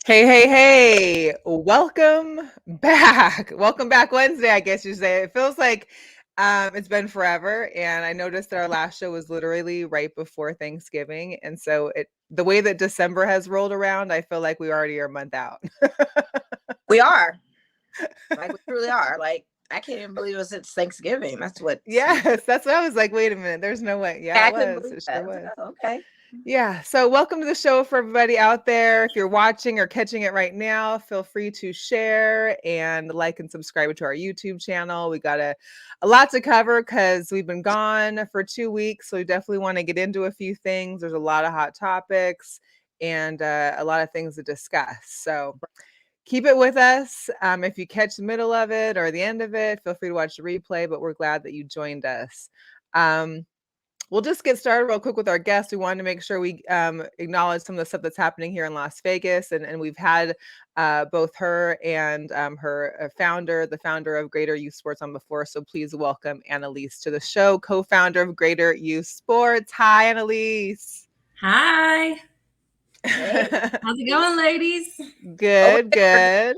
Hey, hey, hey, welcome back. Welcome back Wednesday, I guess you say. It feels like it's been forever. And I noticed that our last show was literally right before Thanksgiving. And so the way that December has rolled around, I feel like we already are a month out. We are. We truly are. I can't even believe it's Thanksgiving. That's what. Yes, that's what I was like, wait a minute, there's no way. Yeah, I it couldn't was. believe It that. sure I was was. like, oh, okay. Yeah. So, welcome to the show for everybody out there. If you're watching or catching it right now, feel free to share and like and subscribe to our YouTube channel. We got a lot to cover because we've been gone for 2 weeks. So, we definitely want to get into a few things. There's a lot of hot topics and a lot of things to discuss. So, keep it with us. If you catch the middle of it or the end of it, feel free to watch the replay. But we're glad that you joined us. We'll just get started real quick with our guests. We wanted to make sure we acknowledge some of the stuff that's happening here in Las Vegas. And we've had both her and her the founder of Greater Youth Sports on before. So please welcome Annalise to the show, co-founder of Greater Youth Sports. Hi, Annalise. Hi. Hey. How's it going, ladies? Good, good.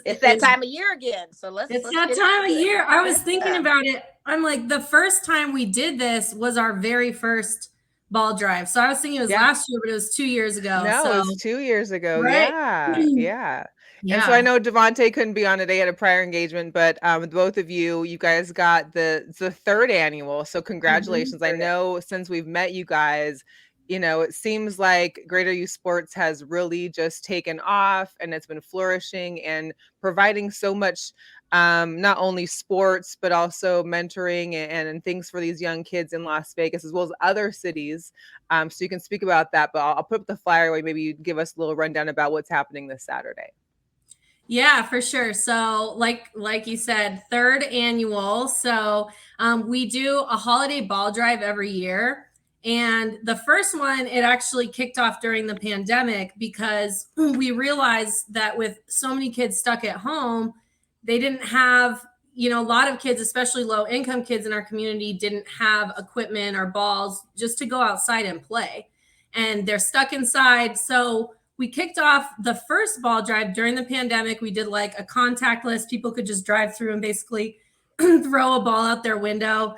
It's that time of year again. So let's that time of year. I was thinking about it. I'm like, the first time we did this was our very first ball drive. So I was thinking it was last year, but it was 2 years ago. No, it was 2 years ago. Right? Yeah. And so I know Devontae couldn't be on today at a prior engagement, but both of you guys got the third annual. So congratulations. I know since we've met you guys, it seems like Greater Youth Sports has really just taken off and it's been flourishing and providing so much, not only sports, but also mentoring and things for these young kids in Las Vegas, as well as other cities. So you can speak about that, but I'll put up the flyer away. Maybe you give us a little rundown about what's happening this Saturday. Yeah, for sure. So like you said, third annual. So we do a holiday ball drive every year. And the first one, it actually kicked off during the pandemic because we realized that with so many kids stuck at home, they didn't have, a lot of kids, especially low income kids in our community, didn't have equipment or balls just to go outside and play. And they're stuck inside. So we kicked off the first ball drive during the pandemic. We did like a contactless, people could just drive through and basically throw a ball out their window.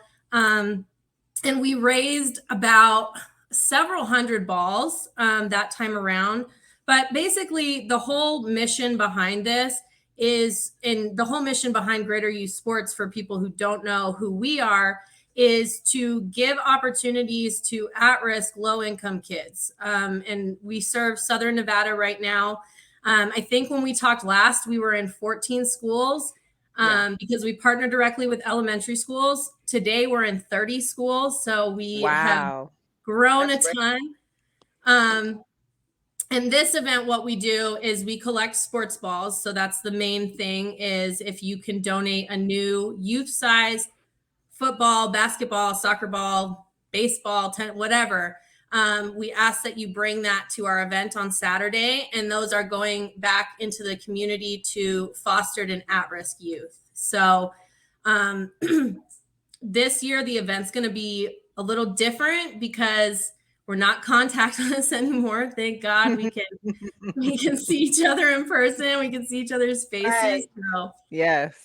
And we raised about several hundred balls that time around. But basically, the whole mission behind this and the whole mission behind Greater Youth Sports, for people who don't know who we are, is to give opportunities to at-risk, low-income kids. And we serve Southern Nevada right now. I think when we talked last, we were in 14 schools. Because we partner directly with elementary schools. Today we're in 30 schools, so we have grown a ton. And this event, what we do is we collect sports balls. So that's the main thing, is if you can donate a new youth size football, basketball, soccer ball, baseball, whatever. We ask that you bring that to our event on Saturday, and those are going back into the community to fostered and at-risk youth. So this year, the event's going to be a little different because we're not contactless anymore. Thank God we can see each other in person. We can see each other's faces. Right. So, yes.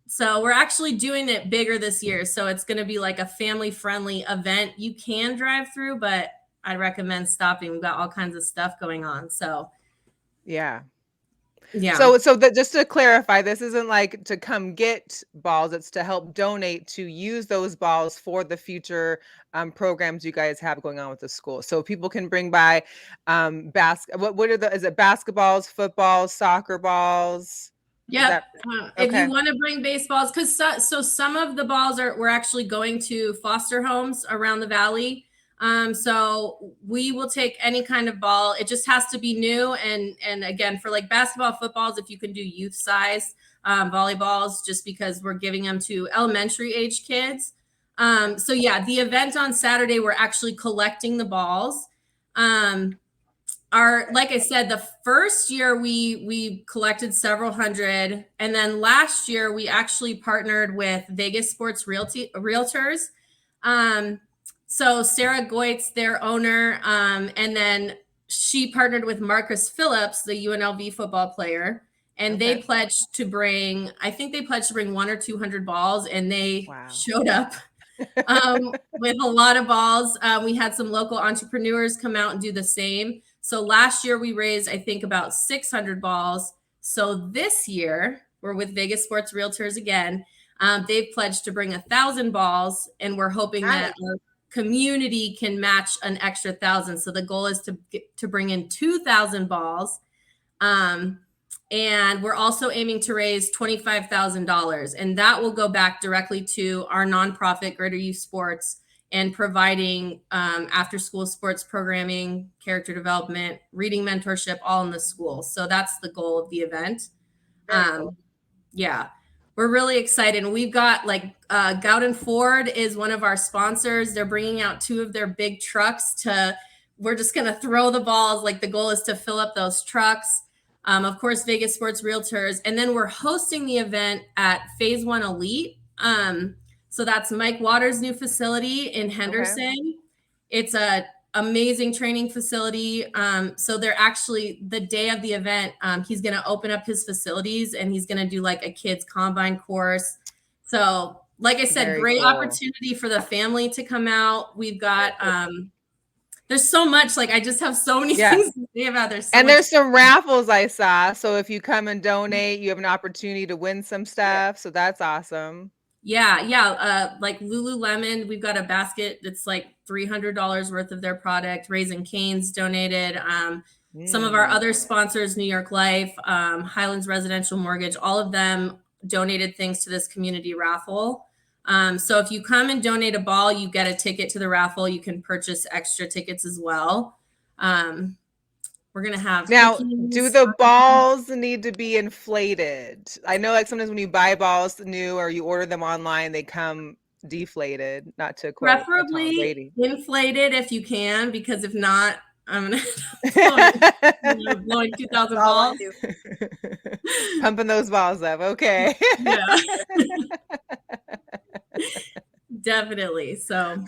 So we're actually doing it bigger this year. So it's going to be like a family-friendly event. You can drive through, but I recommend stopping. We've got all kinds of stuff going on. So yeah. So Just to clarify, this isn't like to come get balls. It's to help donate to use those balls for the future programs you guys have going on with the school. So people can bring by what are is it basketballs, footballs, soccer balls? Yeah. If you want to bring baseballs, because so some of the balls we're actually going to foster homes around the valley. So we will take any kind of ball. It just has to be new. And again, for like basketball, footballs, if you can do youth size volleyballs, just because we're giving them to elementary age kids. So yeah, the event on Saturday, we're actually collecting the balls. Like I said, the first year we collected several hundred, and then last year we actually partnered with Vegas Sports Realtors. So Sarah Goitz, their owner, and then she partnered with Marcus Phillips, the UNLV football player, and they pledged to bring, I think they pledged to bring 100 or 200 balls, and they showed up with a lot of balls. We had some local entrepreneurs come out and do the same. So last year we raised, I think, about 600 balls. So this year we're with Vegas Sports Realtors again. They've pledged to bring 1,000 balls, and we're hoping that our community can match an extra 1,000. So the goal is to bring in 2,000 balls. And we're also aiming to raise $25,000, and that will go back directly to our nonprofit, Greater Youth Sports, and providing after-school sports programming, character development, reading mentorship, all in the school. So that's the goal of the event. Cool. Yeah, we're really excited. And we've got Gowden Ford is one of our sponsors. They're bringing out 2 of their big trucks we're just going to throw the balls. The goal is to fill up those trucks. Of course, Vegas Sports Realtors. And then we're hosting the event at Phase 1 Elite. So that's Mike Waters' new facility in Henderson. It's a amazing training facility. So they're actually, the day of the event, he's going to open up his facilities, and he's going to do a kids combine course. So like I said, great opportunity for the family to come out. We've got, there's so much, I just have so many things to say about this. There's some raffles I saw. So if you come and donate, you have an opportunity to win some stuff. So that's awesome. Yeah. Like Lululemon, we've got a basket that's $300 worth of their product. Raising Cane's donated. Some of our other sponsors, New York Life, Highlands Residential Mortgage, all of them donated things to this community raffle. So if you come and donate a ball, you get a ticket to the raffle. You can purchase extra tickets as well. We're going to have now, cookies. Do the balls need to be inflated? I know sometimes when you buy balls new or you order them online, they come deflated, not to quote preferably inflated if you can, because if not, I'm going to blowing 2,000 balls. Pumping those balls up. Okay. Yeah. Definitely. So,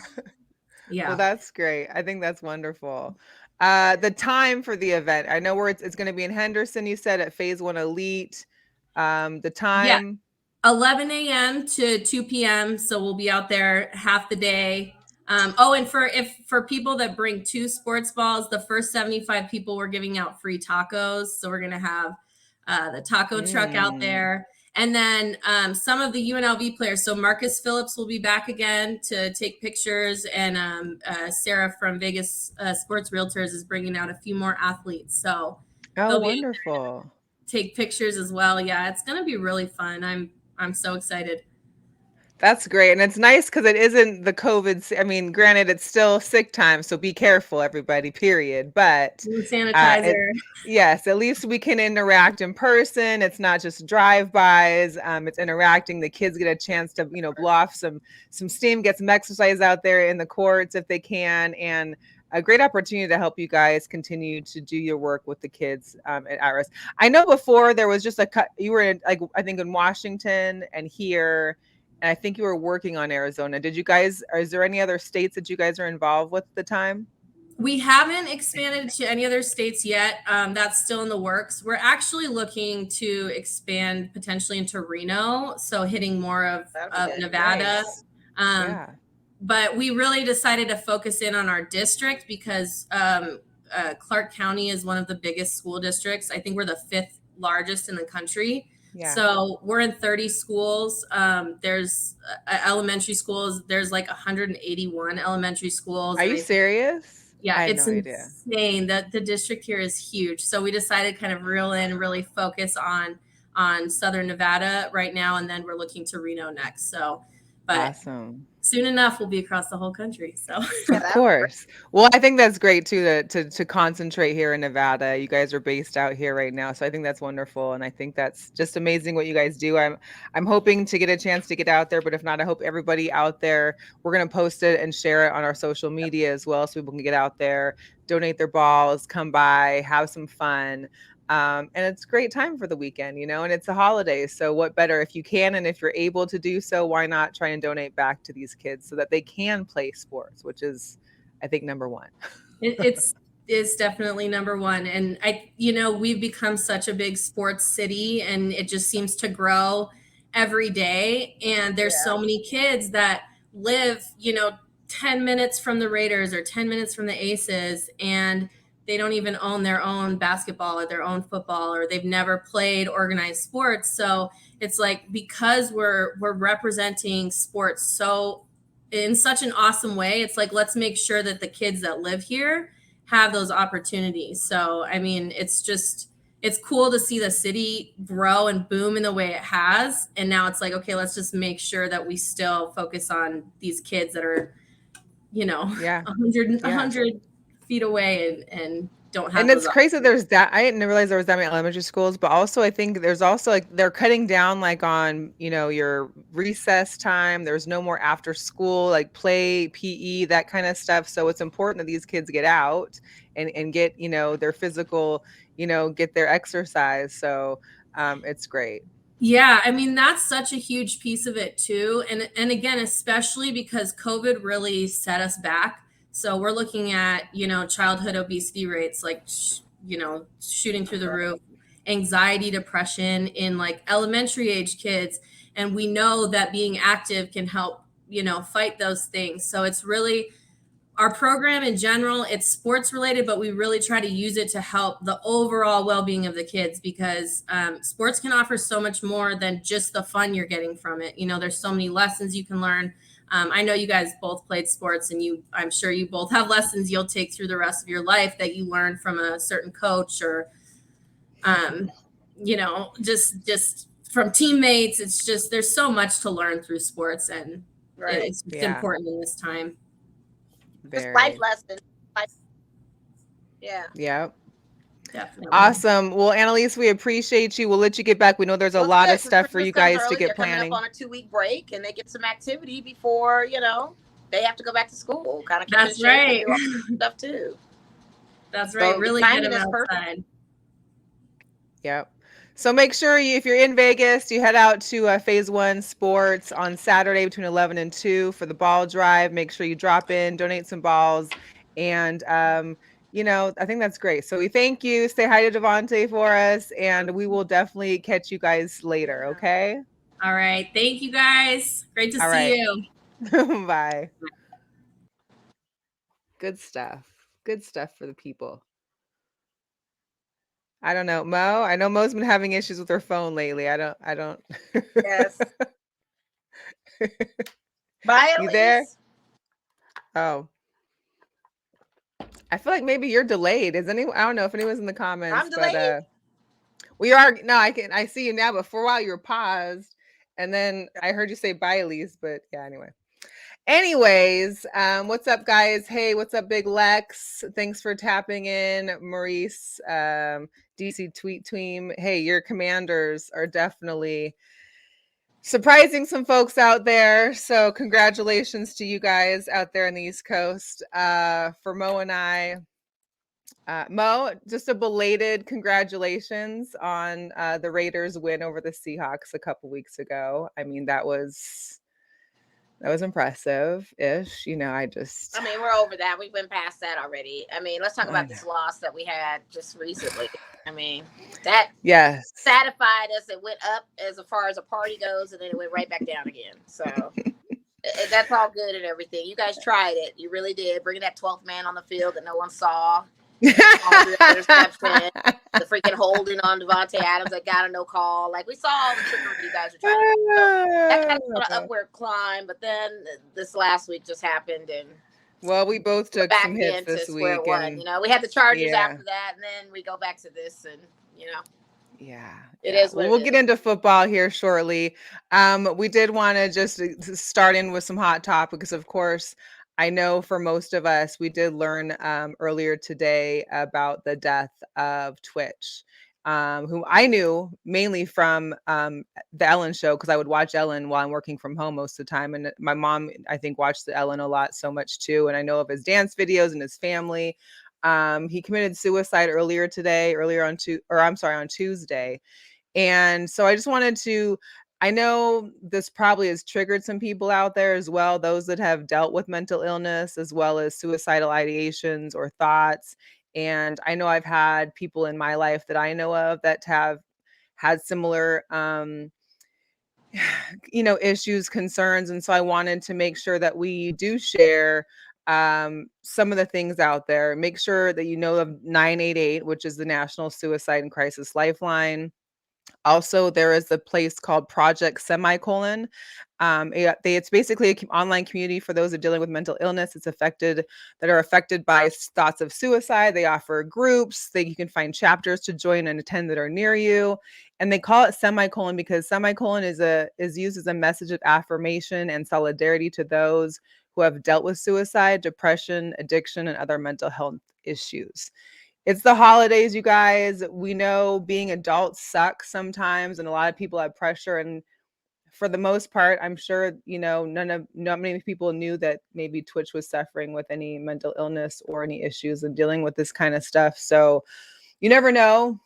yeah. Well, that's great. I think that's wonderful. The time for the event, I know where it's going to be in Henderson. You said at Phase 1 Elite. The time, 11 a.m. to 2 p.m. So we'll be out there half the day. And for people that bring 2 sports balls, the first 75 people, we're giving out free tacos. So we're going to have the taco truck out there. And then some of the UNLV players. So Marcus Phillips will be back again to take pictures. And Sarah from Vegas Sports Realtors is bringing out a few more athletes. So oh, wonderful. Take pictures as well. Yeah, it's going to be really fun. I'm so excited. That's great. And it's nice because it isn't the COVID. I mean, granted, it's still sick time. So be careful, everybody, period. But sanitizer. Yes, at least we can interact in person. It's not just drive-bys. It's interacting. The kids get a chance to, blow off some steam, get some exercise out there in the courts if they can. And a great opportunity to help you guys continue to do your work with the kids at Iris. I know before there was just you were in, I think in Washington and here. And I think you were working on Arizona. Is there any other states that you guys are involved with at the time? We haven't expanded to any other states yet. That's still in the works. We're actually looking to expand potentially into Reno. So hitting more of Nevada. Nice. But we really decided to focus in on our district because Clark County is one of the biggest school districts. I think we're the 5th largest in the country. Yeah. So we're in 30 schools. There's elementary schools. There's 181 elementary schools. Are you serious? Yeah, it's insane. The district here is huge. So we decided to kind of reel in, really focus on Southern Nevada right now. And then we're looking to Reno next. So, but awesome. Soon enough, we'll be across the whole country. So of course. Well, I think that's great too to concentrate here in Nevada. You guys are based out here right now, so I think that's wonderful, and I think that's just amazing what you guys do. I'm hoping to get a chance to get out there, but if not, I hope everybody out there. We're gonna post it and share it on our social media as well, so people can get out there, donate their balls, come by, have some fun. And it's a great time for the weekend, and it's a holiday. So what better if you can, and if you're able to do so, why not try and donate back to these kids so that they can play sports, which is, I think, number one. It's is definitely number one. And we've become such a big sports city, and it just seems to grow every day. And there's so many kids that live, 10 minutes from the Raiders or 10 minutes from the Aces, and they don't even own their own basketball or their own football, or they've never played organized sports. So it's like, because we're representing sports so in such an awesome way, it's like, let's make sure that the kids that live here have those opportunities. So, I mean, it's cool to see the city grow and boom in the way it has. And now it's like, okay, let's just make sure that we still focus on these kids that are, 100 feet away and don't have. And it's crazy. There's that. I didn't realize there was that many elementary schools, but also I think there's also like they're cutting down like on, your recess time. There's no more after school, like play, PE, that kind of stuff. So it's important that these kids get out and get, their physical, get their exercise. So it's great. Yeah, I mean, that's such a huge piece of it too. And again, especially because COVID really set us back. So we're looking at, childhood obesity rates, like, shooting through the roof, anxiety, depression in like elementary age kids. And we know that being active can help, fight those things. So it's really, our program in general, it's sports related, but we really try to use it to help the overall well-being of the kids, because sports can offer so much more than just the fun you're getting from it. There's so many lessons you can learn. I know you guys both played sports, and I'm sure you both have lessons you'll take through the rest of your life that you learn from a certain coach, or, just from teammates. It's just, there's so much to learn through sports, and it's just important in this time. Just life lessons. Yeah. Yep. Definitely. Awesome. Well, Annalise, we appreciate you. We'll let you get back. We know there's a lot of stuff for you guys to get planning. Coming up on a 2-week break, and they get some activity before, they have to go back to school. Kind of. That's right. Stuff too. That's right. So really get them outside. Yep. So make sure if you're in Vegas, you head out to Phase 1 Sports on Saturday between 11 and 2 for the ball drive. Make sure you drop in, donate some balls. And, I think that's great. So we thank you. Say hi to Devontae for us, and we will definitely catch you guys later. Okay. All right. Thank you guys. Great to see you. Bye. Good stuff. Good stuff for the people. I don't know, Mo. I know Mo's been having issues with her phone lately. I don't. Yes. Bye, Annalise. You there? Oh. I feel like maybe you're delayed. I don't know if anyone's in the comments. I'm delayed. But we are. No, I see you now. But for a while you were paused, and then I heard you say bye, Elise. But yeah, anyway. Anyways, what's up, guys? Hey, what's up, Big Lex? Thanks for tapping in, Maurice, DC Tweet Team. Hey, your commanders are definitely surprising some folks out there. So congratulations to you guys out there on the East Coast. For Mo and I, Mo, just a belated congratulations on the Raiders win over the Seahawks a couple weeks ago. I mean, that was impressive-ish. I mean, we're over that. We went past that already. I mean, let's talk about this loss that we had just recently. I mean, that satisfied us. It went up as far as a party goes, and then it went right back down again. So that's all good and everything. You guys tried it. You really did. Bringing that 12th man on the field that no one saw. The freaking holding on Devontae Adams that got a no call. Like, we saw all the trickery you guys were trying to do. So that kind of an upward climb, but then this last week just happened, and we both took some hits this week. And, we had the Chargers after that, and then we go back to this, and it is. We'll get into football here shortly. We did want to just start in with some hot topics, because of course, I know for most of us, we did learn earlier today about the death of tWitch, whom I knew mainly from the Ellen show, because I would watch Ellen while I'm working from home most of the time. And my mom, I think, watched the Ellen a lot, so much too. And I know of his dance videos and his family. He committed suicide on Tuesday. And so I just wanted to, I know this probably has triggered some people out there as well, those that have dealt with mental illness as well as suicidal ideations or thoughts. And I know I've had people in my life that I know of that have had similar, issues, concerns. And so I wanted to make sure that we do share some of the things out there. Make sure that you know of 988, which is the National Suicide and Crisis Lifeline. Also, there is a place called Project Semicolon. It's basically an online community for those that are dealing with mental illness. That are affected by thoughts of suicide. They offer groups that you can find chapters to join and attend that are near you. And they call it semicolon because semicolon is used as a message of affirmation and solidarity to those who have dealt with suicide, depression, addiction, and other mental health issues. It's the holidays, you guys. We know being adults sucks sometimes, and a lot of people have pressure. And for the most part, I'm sure, not many people knew that maybe tWitch was suffering with any mental illness or any issues and dealing with this kind of stuff. So you never know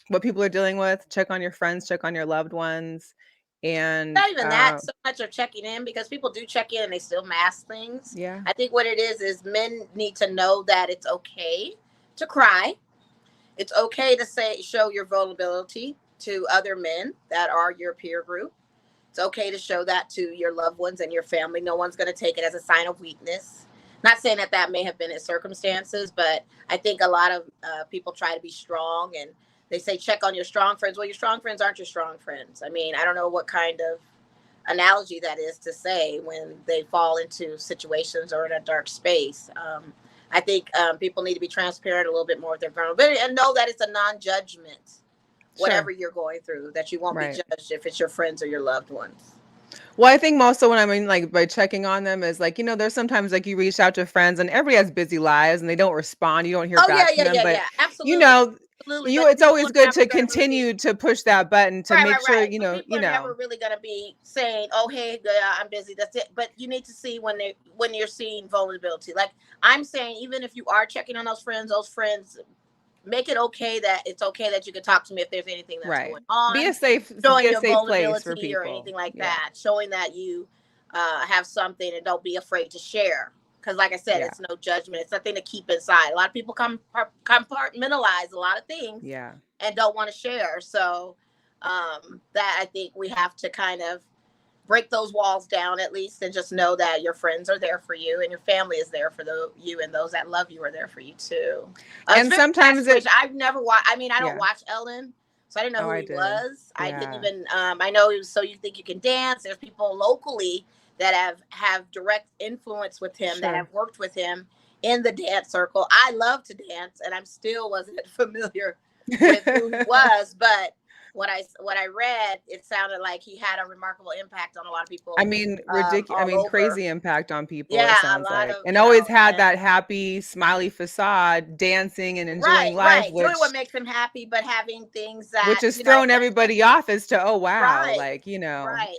what people are dealing with. Check on your friends, check on your loved ones. And not even that so much of checking in, because people do check in and they still mask things. Yeah. I think what it is men need to know that it's okay to cry. It's okay to show your vulnerability to other men that are your peer group. It's okay to show that to your loved ones and your family. No one's going to take it as a sign of weakness. Not saying that may have been his circumstances, but I think a lot of people try to be strong, and they say check on your strong friends. Well, your strong friends aren't your strong friends. I mean, I don't know what kind of analogy that is to say when they fall into situations or in a dark space. I think people need to be transparent a little bit more with their vulnerability and know that it's a non-judgment, whatever you're going through, that you won't be judged if it's your friends or your loved ones. Well, I think also when I mean, like, by checking on them is like, there's sometimes like you reach out to friends and everybody has busy lives and they don't respond. You don't hear back from them. But, absolutely. It's always good to continue to push that button to make sure, people are never really going to be saying, oh, hey, I'm busy. That's it. But you need to see when you're seeing vulnerability. Like I'm saying, even if you are checking on those friends, make it okay that it's okay that you can talk to me if there's anything that's going on. Be a safe place for people or anything like that. Showing that you have something and don't be afraid to share. Because like I said, it's no judgment. It's nothing to keep inside. A lot of people compartmentalize a lot of things and don't want to share. So that I think we have to kind of break those walls down at least, and just know that your friends are there for you and your family is there for you, and those that love you are there for you too. And sometimes I've never watched. I mean, I don't watch Ellen, so I didn't know who he was. I didn't even. I know he was So You Think You Can Dance. There's people locally that have direct influence with him, that have worked with him in the dance circle. I love to dance, and I'm still wasn't familiar with who he was, but what I read, it sounded like he had a remarkable impact on a lot of people. I mean, ridiculous. I mean, crazy impact on people. Yeah, it sounds like, and always had that happy, smiley facade, dancing and enjoying life. Right, doing what makes him happy, but having things that which is throwing everybody off as to, oh wow, right.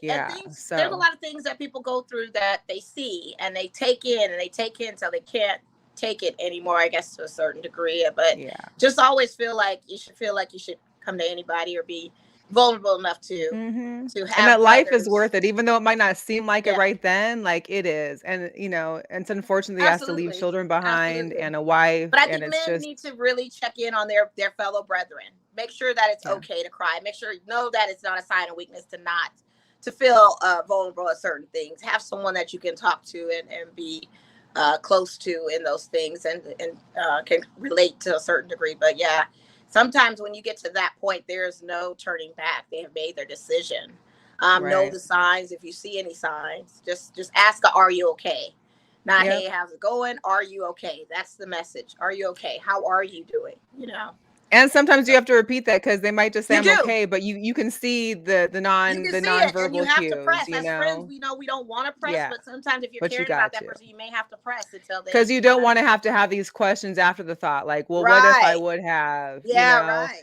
Yeah. So there's a lot of things that people go through that they see and they take in until they can't take it anymore. I guess to a certain degree, but just always feel like you should come to anybody or be vulnerable enough to have, and that life is worth it, even though it might not seem like it right then. Like it is, and it's unfortunately has to leave children behind and a wife. But I think men need to really check in on their fellow brethren. Make sure that it's okay to cry. Make sure know that it's not a sign of weakness to feel vulnerable at certain things. Have someone that you can talk to and be close to in those things, and can relate to a certain degree. But sometimes when you get to that point, there's no turning back. They have made their decision. Know the signs. If you see any signs, just ask, are you okay? Not, hey, how's it going? Are you okay? That's the message. Are you okay? How are you doing? And sometimes you have to repeat that because they might just say I'm okay, but you can see the nonverbal and you have cues. To press. As friends, we know we don't want to press, but sometimes if you're caring about that person, you may have to press until they. Because you don't want to have these questions after the thought, like, well, what if I would have? Right.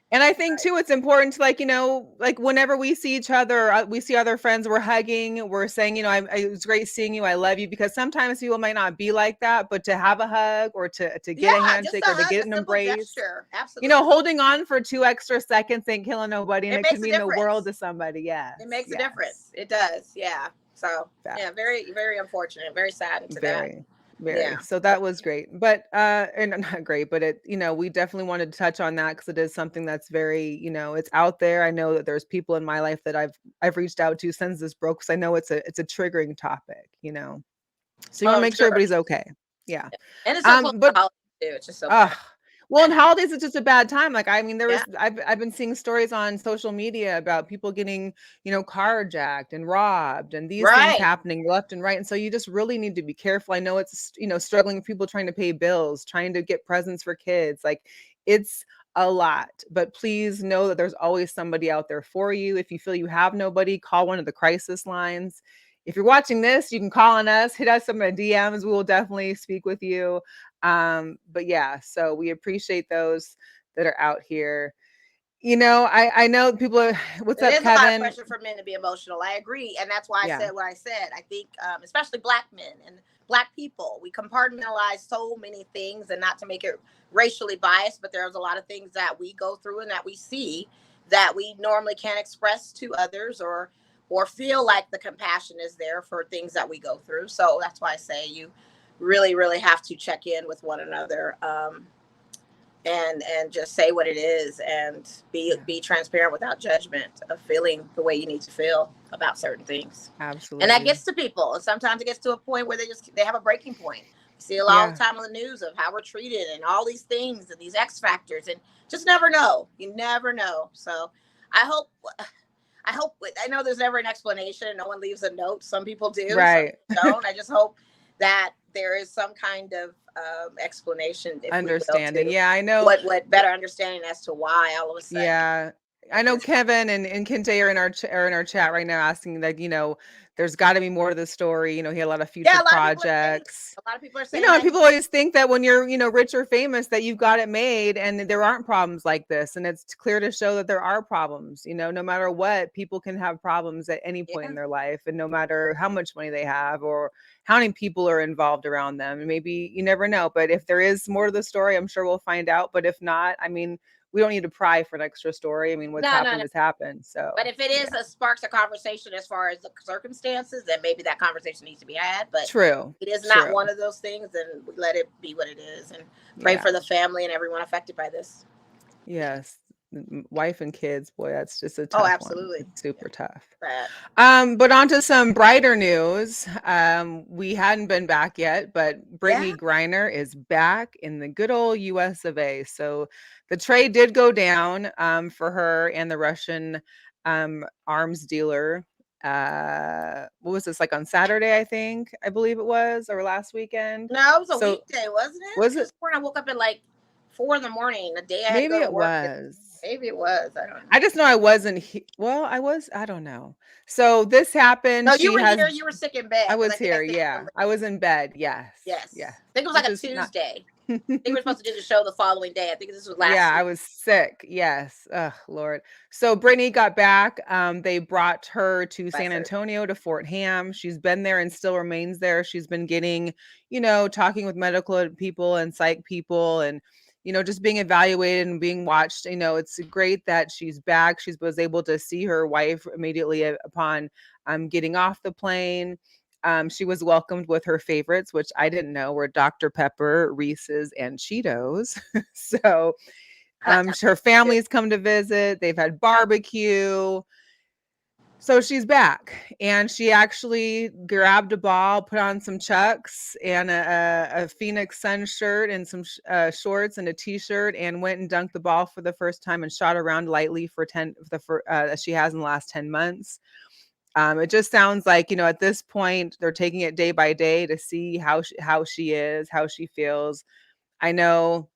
And I think too, it's important to like whenever we see each other, we see other friends, we're hugging, we're saying, it was great seeing you, I love you, because sometimes people might not be like that, but to have a hug or to get a handshake or to get an embrace, gesture. Absolutely. Holding on for 2 extra seconds ain't killing nobody, and it can mean the world to somebody. Yeah, it makes a difference. It does. Yeah. So very, very unfortunate, very sad to that. Very. So that was great. But and not great, but it, we definitely wanted to touch on that because it is something that's very, it's out there. I know that there's people in my life that I've reached out to since this broke, because I know it's a triggering topic, So you want to make sure everybody's okay. Yeah. And it's so close to holidays too. It's just so bad. Well, in holidays, it's just a bad time. Like, I mean, I've been seeing stories on social media about people getting, carjacked and robbed, and these things happening left and right. And so you just really need to be careful. I know it's, struggling people trying to pay bills, trying to get presents for kids. Like, it's a lot, but please know that there's always somebody out there for you. If you feel you have nobody, call one of the crisis lines. If you're watching this, you can call on us, hit us on the DMs. We will definitely speak with you. But yeah, so we appreciate those that are out here. I know people are, what's up, Kevin? There's a lot of pressure for men to be emotional. I agree. And that's why I said what I said. I think, especially Black men and Black people, we compartmentalize so many things, and not to make it racially biased, but there's a lot of things that we go through and that we see that we normally can't express to others, or feel like the compassion is there for things that we go through. So that's why I say you really, really have to check in with one another, and just say what it is, and be transparent without judgment of feeling the way you need to feel about certain things. Absolutely. And that gets to people. And sometimes it gets to a point where they have a breaking point. You see a lot all the time on the news of how we're treated and all these things and these X factors, and just never know. You never know. So I know there's never an explanation. No one leaves a note. Some people do. Right. Some don't. I just hope that there is some kind of explanation. Understanding. Yeah, I know. What better understanding as to why all of a sudden. Yeah. I know Kevin and Kente are in our chat right now asking, like, there's got to be more to the story. He had a lot of future projects. A lot of people are saying, people always think that when you're, rich or famous, that you've got it made, and there aren't problems like this. And it's clear to show that there are problems. No matter what, people can have problems at any point in their life, and no matter how much money they have or how many people are involved around them. And maybe you never know. But if there is more to the story, I'm sure we'll find out. But if not, I mean, we don't need to pry for an extra story. I mean, what's happened has happened. So, but if it is sparks a conversation as far as the circumstances, then maybe that conversation needs to be had. But it is not one of those things, and we let it be what it is, and pray for the family and everyone affected by this. Yes. Wife and kids, boy, that's just a tough absolutely one. It's super tough. But on to some brighter news. We hadn't been back yet, but Brittany Griner is back in the good old US of A. So the trade did go down for her and the Russian arms dealer. What was this, like on Saturday, I believe it was, or last weekend? No, it was a weekday, wasn't it? Was it? When I woke up at like 4 a.m, the day I had to go to work. Maybe it was. I don't know. I just know I wasn't. I was. I don't know. So this happened. No, you were here. You were sick in bed. I was here. Yeah, I was in bed. Yes. Yeah. I think it was like a Tuesday. I think we were supposed to do the show the following day. I think this was last week. I was sick. Yes. Oh, Lord. So Brittany got back. They brought her to San Antonio, to Fort Ham. She's been there and still remains there. She's been getting, talking with medical people and psych people, and just being evaluated and being watched. It's great that she's back. She was able to see her wife immediately upon getting off the plane. She was welcomed with her favorites, which I didn't know were Dr. Pepper, Reese's, and Cheetos. So her family's come to visit. They've had barbecue. So she's back, and she actually grabbed a ball, put on some Chucks and a Phoenix Sun shirt and some shorts and a t-shirt, and went and dunked the ball for the first time and shot around lightly as she has in the last 10 months. It just sounds like, at this point, they're taking it day by day to see how she is, how she feels. I know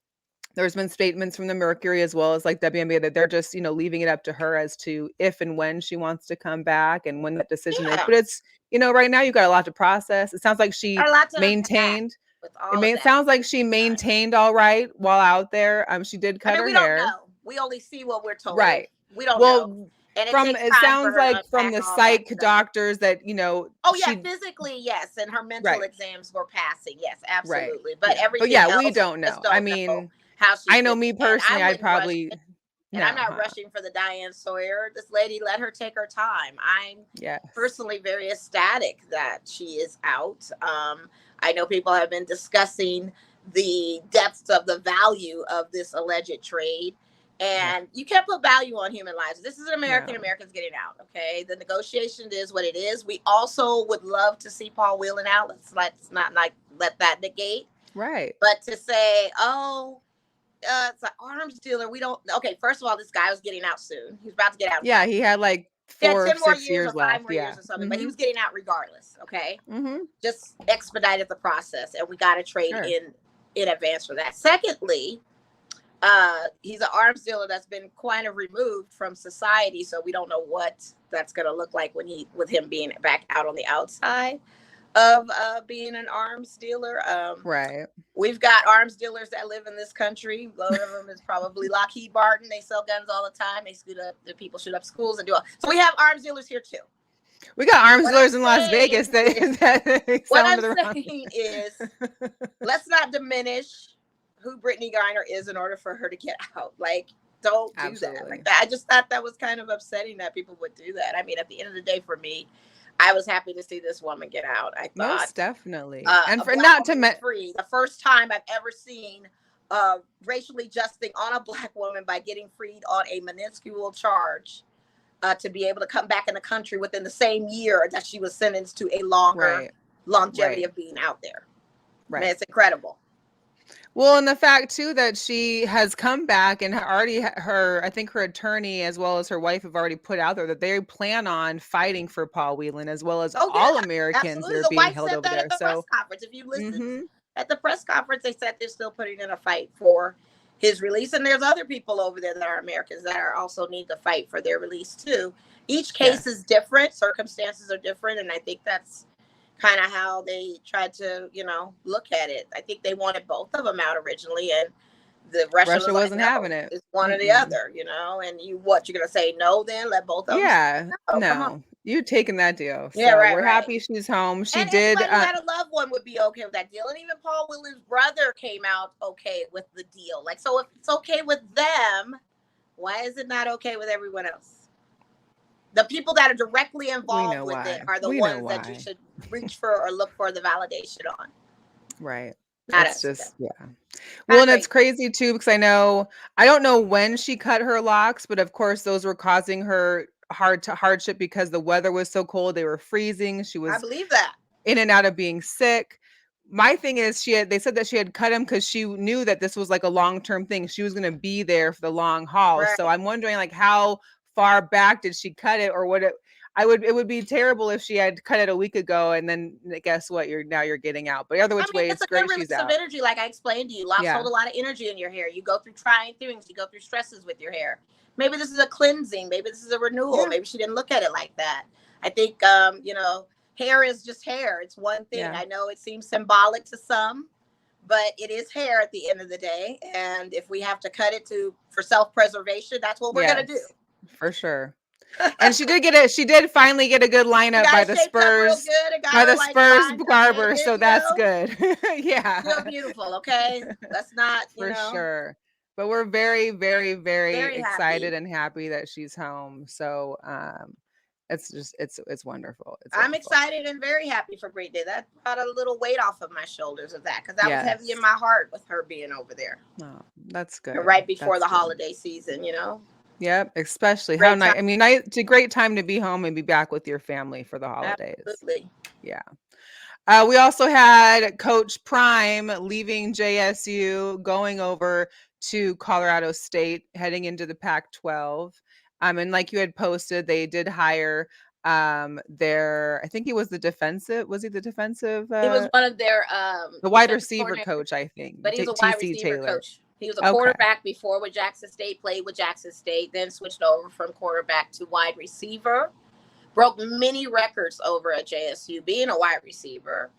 there's been statements from the Mercury as well as like WNBA that they're just, leaving it up to her as to if and when she wants to come back and when that decision is. But it's, right now you've got a lot to process. It sounds like she maintained. It sounds like she maintained all right while out there. She did cut her hair. Don't know. We only see what we're told. Right. We don't know. And it sounds like from the psych doctors that, physically, yes. And her mental exams were passing. Yes, absolutely. Right. But everything we don't know. I mean, how she I know me personally, I'd probably And I'm not rushing for the Diane Sawyer. This lady, let her take her time. I'm personally very ecstatic that she is out. I know people have been discussing the depths of the value of this alleged trade. And you can't put value on human lives. This is an American. Americans getting out, okay? The negotiation is what it is. We also would love to see Paul Whelan out. Let's not let that negate. Right. But to say, oh, it's an arms dealer. We don't. Okay, first of all, this guy was getting out soon. He was about to get out. Yeah, he had like 4 or 6 years left. 5 more years or something, but he was getting out regardless. Okay, just expedited the process, and we got a trade in advance for that. Secondly, he's an arms dealer that's been kind of removed from society, so we don't know what that's going to look like with him being back out on the outside of being an arms dealer. Right. We've got arms dealers that live in this country. One of them is probably Lockheed Martin. They sell guns all the time. The people shoot up schools and do all. So we have arms dealers here too. We got arms dealers in Las Vegas. What I'm saying is, let's not diminish who Brittany Griner is in order for her to get out. Like, don't do that like that. I just thought that was kind of upsetting that people would do that. I mean, at the end of the day, for me, I was happy to see this woman get out. I thought most definitely, and for not to free. The first time I've ever seen racially justing on a Black woman by getting freed on a minuscule charge to be able to come back in the country within the same year that she was sentenced to a longer longevity of being out there. Right, it's incredible. Well, and the fact too that she has come back and already I think her attorney as well as her wife have already put out there that they plan on fighting for Paul Whelan as well as all Americans that are being held over there. At the press conference, if you listen at the press conference, they said they're still putting in a fight for his release, and there's other people over there that are Americans that are also need to fight for their release too. Each case is different, circumstances are different, and I think that's kind of how they tried to, look at it. I think they wanted both of them out originally, and the Russia wasn't having it. It's one or the other, and you're going to say no then? Let both of them? Yeah, no. You're taking that deal. So we're happy she's home. She did. Anybody who had a loved one would be okay with that deal. And even Paul Whelan's brother came out okay with the deal. Like, so if it's okay with them, why is it not okay with everyone else? The people that are directly involved with it are the ones that you should reach for or look for the validation on. Right. That's just, Well, and it's crazy too, because I don't know when she cut her locks, but of course those were causing her hardship because the weather was so cold. They were freezing. She was, I believe that, in and out of being sick. My thing is they said that she had cut him because she knew that this was like a long-term thing. She was going to be there for the long haul. Right. So I'm wondering like how far back did she cut it, or would it would be terrible if she had cut it a week ago and then guess what, you're getting out. But other which way, it's great she's out. Energy, like I explained to you, locks hold a lot of energy in your hair. You go through trying things, you go through stresses with your hair. Maybe this is a cleansing, maybe this is a renewal. Maybe she didn't look at it like that. I think hair is just hair. It's one thing. I know it seems symbolic to some, but it is hair at the end of the day. And if we have to cut it for self-preservation, that's what we're gonna do. For sure. And she did finally get a good lineup by the Spurs barber, so that's good. Feel beautiful, okay? That's not for sure. But we're very, very, very excited and happy that she's home. So it's wonderful. I'm excited and very happy for Brittany. That brought a little weight off of my shoulders of that, because that was heavy in my heart with her being over there. Oh, that's good. Right before the holiday season, Yep, especially how nice. I mean, it's a great time to be home and be back with your family for the holidays. Absolutely. Yeah. We also had Coach Prime leaving JSU, going over to Colorado State, heading into the Pac-12. And like you had posted, they did hire I think he was the defensive. Was he the defensive? He was one of their the wide receiver coach, I think. But he was a wide receiver coach. He was a quarterback before with Jackson State, played with Jackson State, then switched over from quarterback to wide receiver. Broke many records over at JSU being a wide receiver,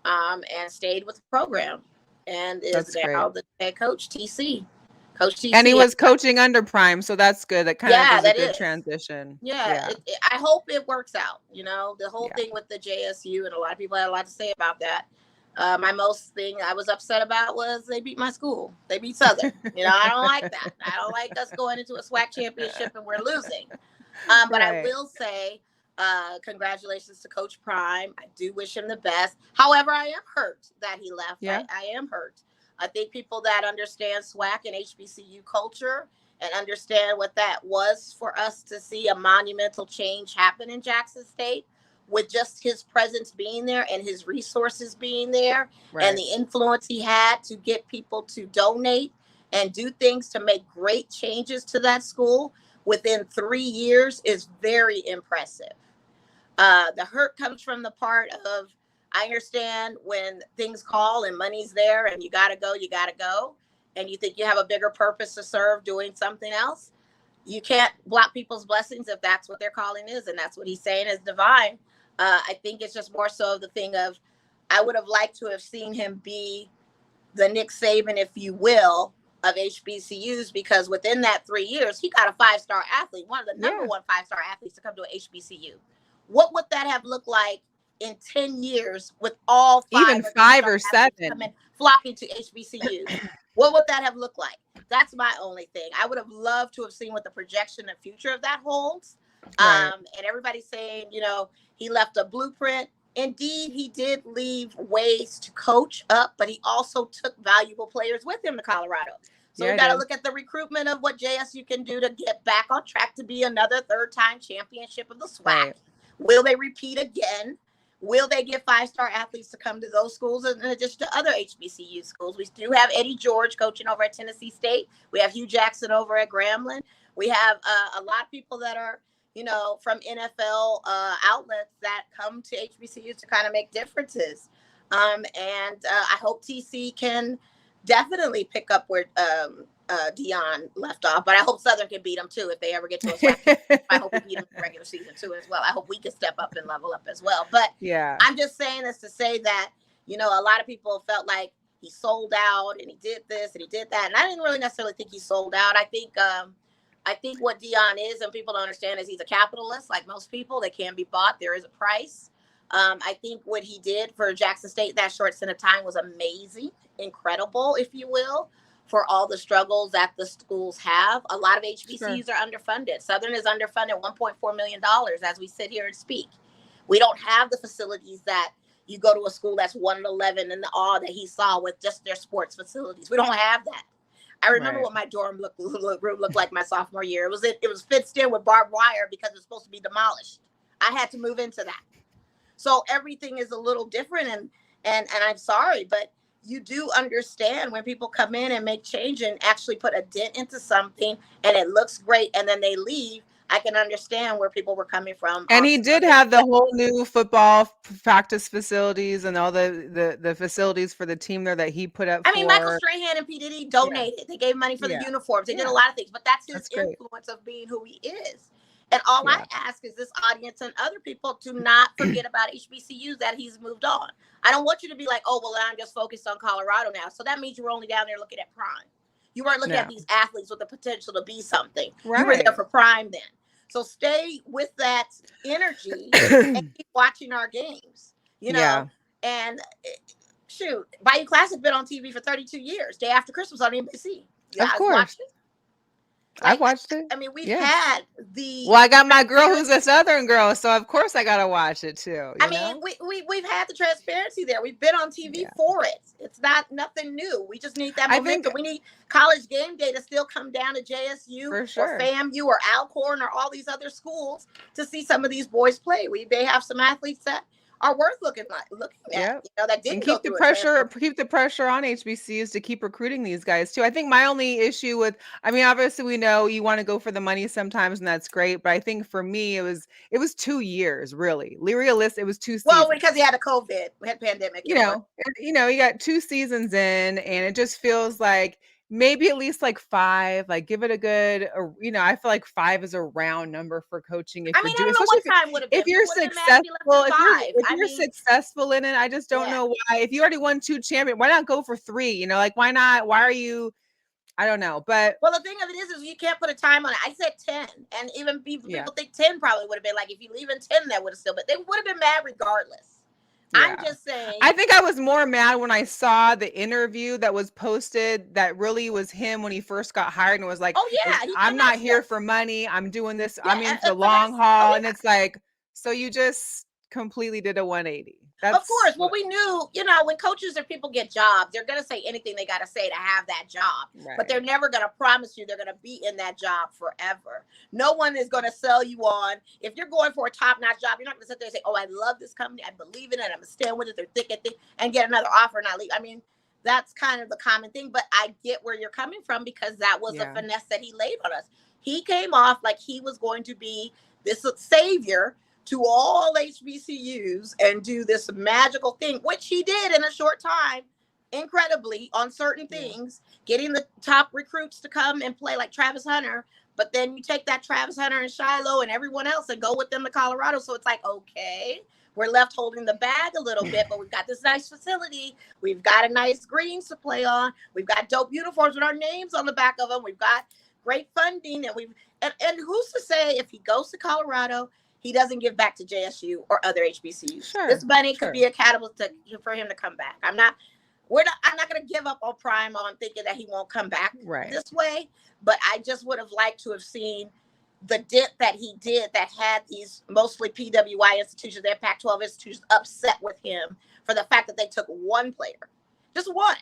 and stayed with the program, and is now the head coach, TC. Coach TC. And he was coaching under Prime, so that's good. That kind of is a good transition. Yeah. I hope it works out. The whole thing with the JSU, and a lot of people had a lot to say about that. My most thing I was upset about was they beat my school. They beat Southern. I don't like that. I don't like us going into a SWAC championship and we're losing. But I will say, congratulations to Coach Prime. I do wish him the best. However, I am hurt that he left. Yeah. I am hurt. I think people that understand SWAC and HBCU culture and understand what that was for us to see a monumental change happen in Jackson State, with just his presence being there and his resources being there, and the influence he had to get people to donate and do things to make great changes to that school within 3 years is very impressive. The hurt comes from the part of, I understand when things call and money's there and you got to go, and you think you have a bigger purpose to serve doing something else. You can't block people's blessings if that's what their calling is, and that's what he's saying is divine. I think it's just more so the thing of, I would have liked to have seen him be the Nick Saban, if you will, of HBCUs, because within that 3 years, he got a 5-star athlete, one of the number one 5-star athletes to come to an HBCU. What would that have looked like in 10 years with all 5 even 5 or 7 flocking to HBCUs? What would that have looked like? That's my only thing. I would have loved to have seen what the projection and future of that holds. And everybody's saying, he left a blueprint. Indeed, he did leave ways to coach up, but he also took valuable players with him to Colorado. So we got to look at the recruitment of what JSU can do to get back on track to be another 3rd-time championship of the SWAC. Will they repeat again? Will they get 5-star athletes to come to those schools in addition to other HBCU schools? We do have Eddie George coaching over at Tennessee State. We have Hugh Jackson over at Grambling. We have a lot of people that are, from NFL outlets that come to HBCUs to kind of make differences. And I hope TC can definitely pick up where Dion left off, but I hope Southern can beat them too if they ever get to a SWAC. I hope we beat them in the regular season too as well. I hope we can step up and level up as well. But I'm just saying this to say that, a lot of people felt like he sold out and he did this and he did that. And I didn't really necessarily think he sold out. I think what Dion is, and people don't understand, is he's a capitalist. Like most people, they can be bought. There is a price. I think what he did for Jackson State that short stint of time was amazing, incredible, if you will, for all the struggles that the schools have. A lot of HBCUs are underfunded. Southern is underfunded $1.4 million as we sit here and speak. We don't have the facilities that you go to a school that's 1-11 and the awe that he saw with just their sports facilities. We don't have that. I remember what my dorm room looked like my sophomore year. It was fenced in with barbed wire because it was supposed to be demolished. I had to move into that. So everything is a little different, and I'm sorry, but you do understand when people come in and make change and actually put a dent into something and it looks great and then they leave. I can understand where people were coming from. And he did have the whole new football practice facilities and all the facilities for the team there that he put up. I mean, Michael Strahan and P. Diddy donated. They gave money for the uniforms. They did a lot of things, but that's his influence of being who he is. And all I ask is this audience and other people to not forget about HBCUs that he's moved on. I don't want you to be like, oh, well, I'm just focused on Colorado now. So that means you were only down there looking at Prime. You weren't looking at these athletes with the potential to be something. You were there for Prime then. So stay with that energy and keep watching our games, and shoot, Bayou Classic been on TV for 32 years, day after Christmas on NBC. Of course. I watched it. I mean, we've had the. Well, I got my girl who's a Southern girl, so of course I gotta watch it too. I mean, we've had the transparency there. We've been on TV for it. It's nothing new. We just need that momentum. We need College Game Day to still come down to JSU or FAMU or Alcorn or all these other schools to see some of these boys play. They have some athletes that are worth looking at. That didn't keep the pressure on HBCUs to keep recruiting these guys too. I think my only issue with, obviously we know you want to go for the money sometimes, and that's great. But I think for me, it was 2 years, really. Realistic, it was 2 seasons. Well, because he had a COVID, we had pandemic. You got 2 seasons in, and it just feels like maybe at least like 5, like give it a good, I feel like 5 is a round number for coaching. I don't know what time would have been. If you're successful, if you're successful in it, I just don't know why. If you already won 2 champions, why not go for 3? Why not? Why are you? I don't know. But the thing of it is you can't put a time on it. I said 10, and even people think 10 probably would have been like, if you leave in 10, that would have still been. They would have been mad regardless. I'm just saying. I think I was more mad when I saw the interview that was posted that really was him when he first got hired and was like, oh yeah, I'm not here for money. I'm doing this. Yeah, I'm in for the long haul. And it's like, so you just completely did a 180. Of course. Well, we knew, when coaches or people get jobs, they're going to say anything they got to say to have that job. Right. But they're never going to promise you they're going to be in that job forever. No one is going to sell you on. If you're going for a top-notch job, you're not going to sit there and say, oh, I love this company. I believe in it. I'm going to stand with it. They're thick and thin, and get another offer and not leave. I mean, that's kind of the common thing. But I get where you're coming from because that was a finesse that he laid on us. He came off like he was going to be this savior to all HBCUs and do this magical thing, which he did in a short time, incredibly on certain things, getting the top recruits to come and play like Travis Hunter. But then you take that Travis Hunter and Shiloh and everyone else and go with them to Colorado. So it's like, okay, we're left holding the bag a little bit, but we've got this nice facility. We've got a nice greens to play on. We've got dope uniforms with our names on the back of them. We've got great funding. And who's to say if he goes to Colorado, he doesn't give back to JSU or other HBCUs. Sure, this money could be a catalyst for him to come back. I'm not going to give up on Prime on thinking that he won't come back this way. But I just would have liked to have seen the dip that he did that had these mostly PWI institutions, their Pac-12 institutions, upset with him for the fact that they took one player, just one.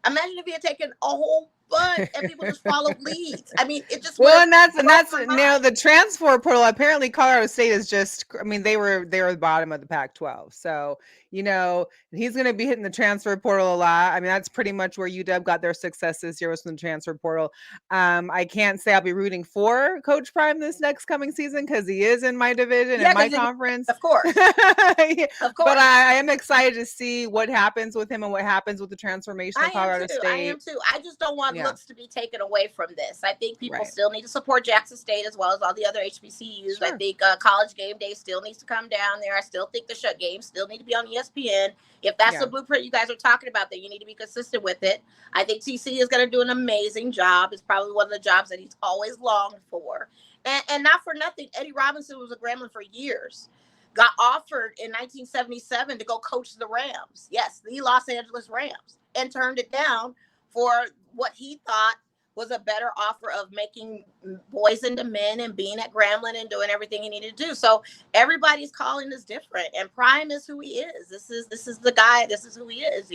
Imagine if he had taken a whole bunch and people just followed leads. I mean, it just and that's the transfer portal. Apparently, Colorado State is just. I mean, they were the bottom of the Pac-12, so he's going to be hitting the transfer portal a lot. I mean, that's pretty much where UW got their success this year was from the transfer portal. I can't say I'll be rooting for Coach Prime this next coming season because he is in my division and my conference, of course. Of course. But I am excited to see what happens with him and what happens with the transformation of Colorado State. I am too. I just don't want looks to be taken away from this. I think people still need to support Jackson State as well as all the other HBCUs. Sure. I think College Game Day still needs to come down there. I still think the shut games still need to be on ESPN. If that's the blueprint you guys are talking about, then you need to be consistent with it. I think TC is going to do an amazing job. It's probably one of the jobs that he's always longed for. And not for nothing, Eddie Robinson was a Gremlin for years. Got offered in 1977 to go coach the Rams. Yes, the Los Angeles Rams. And turned it down for what he thought was a better offer of making boys into men and being at Grambling and doing everything he needed to do. So everybody's calling is different, and Prime is who he is. This is the guy. This is who he is.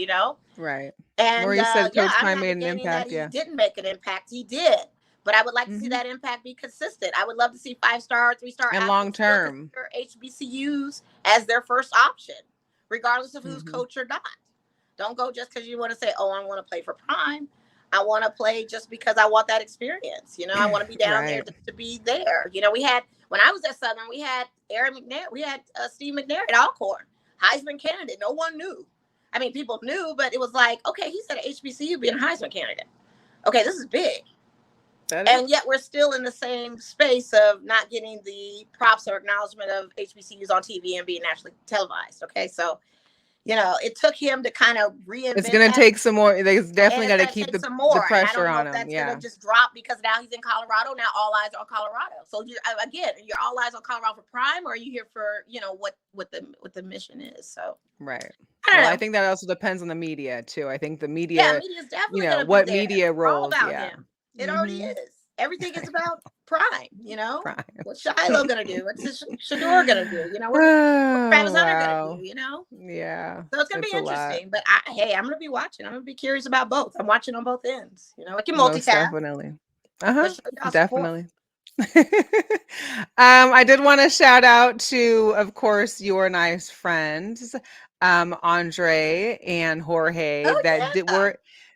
Right. And Maurice said Coach Prime made an impact. He didn't make an impact. He did, but I would like to see that impact be consistent. I would love to see 5-star, 3-star, and long term HBCUs as their first option, regardless of who's coach or not. Don't go just because you want to say, "Oh, I want to play for Prime." I want to play just because I want that experience. I want to be down there to be there. When I was at Southern, we had Aaron McNair, we had Steve McNair at Alcorn, Heisman candidate. No one knew. I mean, people knew, but it was like, okay, he's at HBCU being a Heisman candidate. Okay, this is big. And yet we're still in the same space of not getting the props or acknowledgement of HBCUs on TV and being nationally televised. Okay, so it took him to kind of reinvent. It's going to take some more. They definitely got to keep the pressure on him. That's going to just drop because now he's in Colorado. Now all eyes are on Colorado. So you're all eyes on Colorado for Prime, or are you here for what the mission is? So I think that also depends on the media too. I think the media. Yeah, media is definitely what media roles. Him. It already is. Everything is about Prime, Prime. What's Shiloh gonna do? What's Shador gonna do? What's Travis Hunter gonna do? Yeah. So it's gonna be interesting. But I'm gonna be watching. I'm gonna be curious about both. I'm watching on both ends. I can multitask. Definitely. Definitely. I did want to shout out to, of course, your nice friends, Andre and Jorge,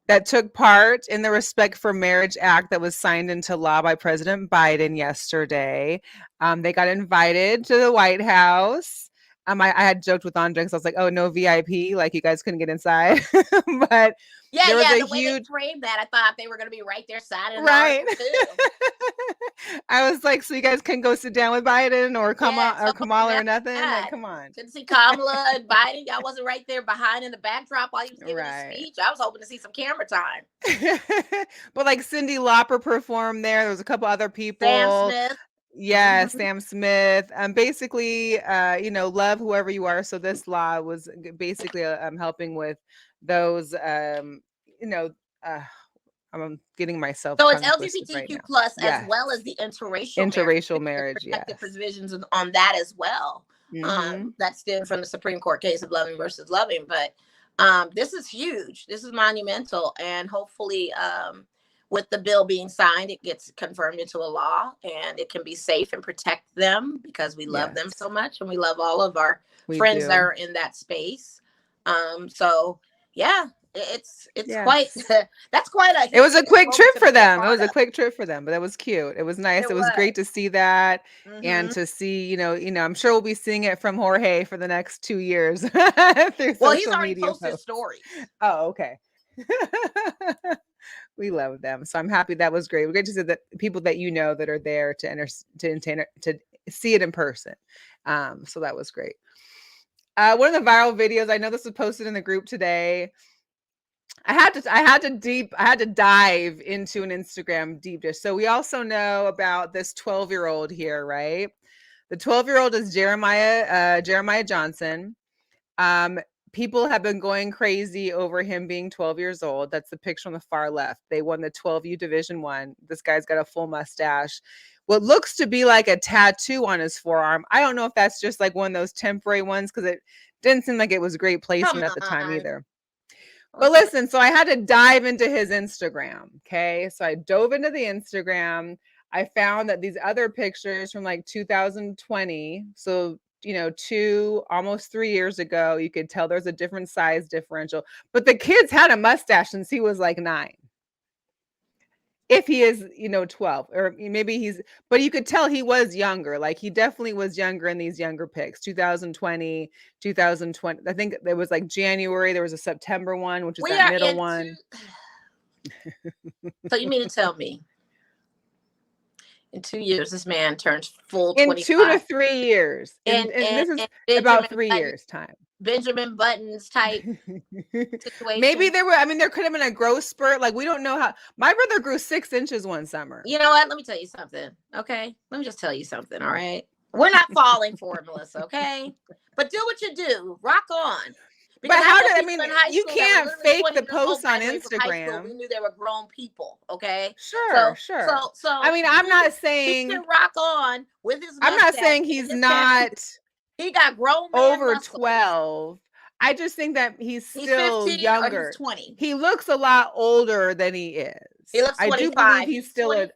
that took part in the Respect for Marriage Act that was signed into law by President Biden yesterday. They got invited to the White House. I had joked with Andre because I was like, "Oh, no VIP, like you guys couldn't get inside." But there was the way they framed that, I thought they were going to be right there signing. Right. I was like, "So you guys can go sit down with Biden or Kamala or nothing? Like, come on." Couldn't see Kamala and Biden. Y'all wasn't right there behind in the backdrop while he was giving his speech. I was hoping to see some camera time. But like Cyndi Lauper performed there. There was a couple other people. Sam Smith. Yeah, Sam Smith. Basically, love whoever you are. So this law was basically helping with those, I'm getting myself So it's tongue twisted right LGBTQ now. plus as Yes. well as the interracial Interracial marriage. marriage, Protective yes. provisions on that as well. That stemmed from the Supreme Court case of Loving versus Loving. But this is huge. This is monumental. And hopefully with the bill being signed, it gets confirmed into a law and it can be safe and protect them because we love them so much. And we love all of our friends that are in that space. So, yeah. It's quite that's quite a it was a quick trip for them. It was a quick trip for them, but that was cute. It was nice. It was great to see that and to see, I'm sure we'll be seeing it from Jorge for the next 2 years through well, he's social already media posted posts. stories. Oh, okay. We love them. So I'm happy that was great. We're great to see that people that that are there to see it in person. So that was great. One of the viral videos, I know this was posted in the group today. I had to dive into an Instagram deep dish. So we also know about this 12-year-old here, right? The 12-year-old is Jeremiah Johnson. People have been going crazy over him being 12 years old. That's the picture on the far left. They won the 12U Division I. This guy's got a full mustache. What looks to be like a tattoo on his forearm. I don't know if that's just like one of those temporary ones because it didn't seem like it was great placement at the time either. But listen, so I had to dive into his Instagram. Okay. So I dove into the Instagram. I found that these other pictures from like 2020. So, almost 3 years ago, you could tell there's a different size differential. But the kid's had a mustache since he was like 9. If he is, 12, or maybe but you could tell he was younger. Like he definitely was younger in these younger pics. 2020. I think there was like January. There was a September one, which is that middle one. So you mean to tell me in 2 years, this man turns full 25? In 2 to 3 years. And this is about 3 years time. Benjamin Buttons type situation. Maybe there could have been a growth spurt. Like we don't know how. My brother grew 6 inches one summer. You know what? Let me tell you something. Okay. Let me just tell you something. All right. We're not falling for it, Melissa. Okay. But do what you do. Rock on. Because you can't fake the posts on Instagram. We knew they were grown people. Okay. Sure. So I'm not saying he can rock on with his. I'm not saying he's not. He got grown over 12. I just think that he's still younger. Or he's 20. He looks a lot older than he is. He looks 25. I do believe he's still a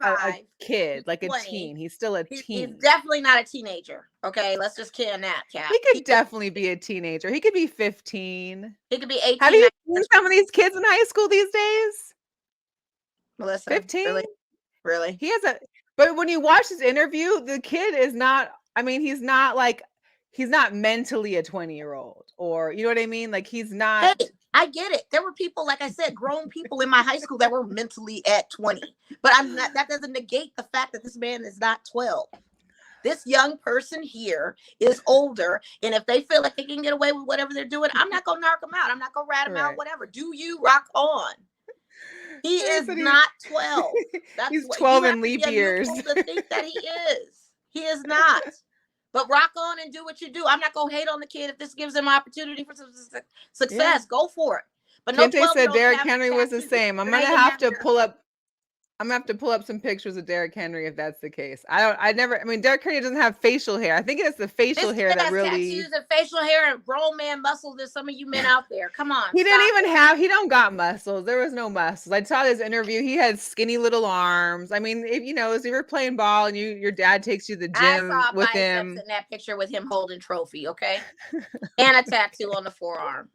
kid, like a teen. He's still a teen. He's definitely not a teenager. Okay, let's just can that, Kat. He could definitely be a teenager. He could be 15. He could be 18. Have you seen some of these kids in high school these days? Melissa, 15? Really? He has but when you watch his interview, the kid is not, he's not mentally a 20-year-old, or you know what I mean? Like he's not. Hey, I get it. There were people, like I said, grown people in my high school that were mentally at 20. But that doesn't negate the fact that this man is not 12. This young person here is older. And if they feel like they can get away with whatever they're doing, I'm not gonna knock them out. I'm not gonna rat them out, whatever. Do you rock on? He is not 12. He's 12 in leap years. To think that he is. He is not. But rock on and do what you do. I'm not gonna hate on the kid if this gives him opportunity for some success. Yeah. Go for it. But Kente said Derrick Henry was the same. I'm gonna have to pull up some pictures of Derrick Henry if that's the case. Derrick Henry doesn't have facial hair. I think it's the facial hair that really. Tattoos and facial hair and grown man muscles. There's some of you men out there. Come on. He don't got muscles. There was no muscles. I saw this interview. He had skinny little arms. I mean, if you're playing ball and your dad takes you to the gym with him. In that picture with him holding trophy, okay, and a tattoo on the forearm.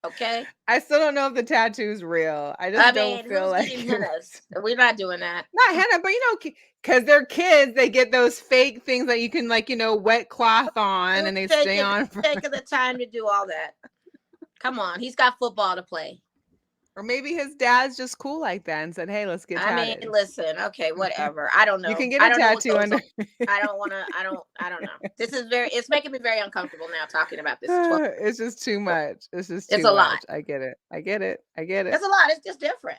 Okay. I still don't know if the tattoo's real. I don't feel like we're not doing that. Not henna, but because they're kids, they get those fake things that you can wet cloth on and they stay on. Taking the time to do all that. Come on, he's got football to play. Or maybe his dad's just cool like that and said, "Hey, let's get tatted." I mean, listen, okay, whatever. I don't know. You can get a tattoo under. I don't know. It's making me very uncomfortable now talking about this. It's just too much. It's a lot. I get it. It's a lot. It's just different.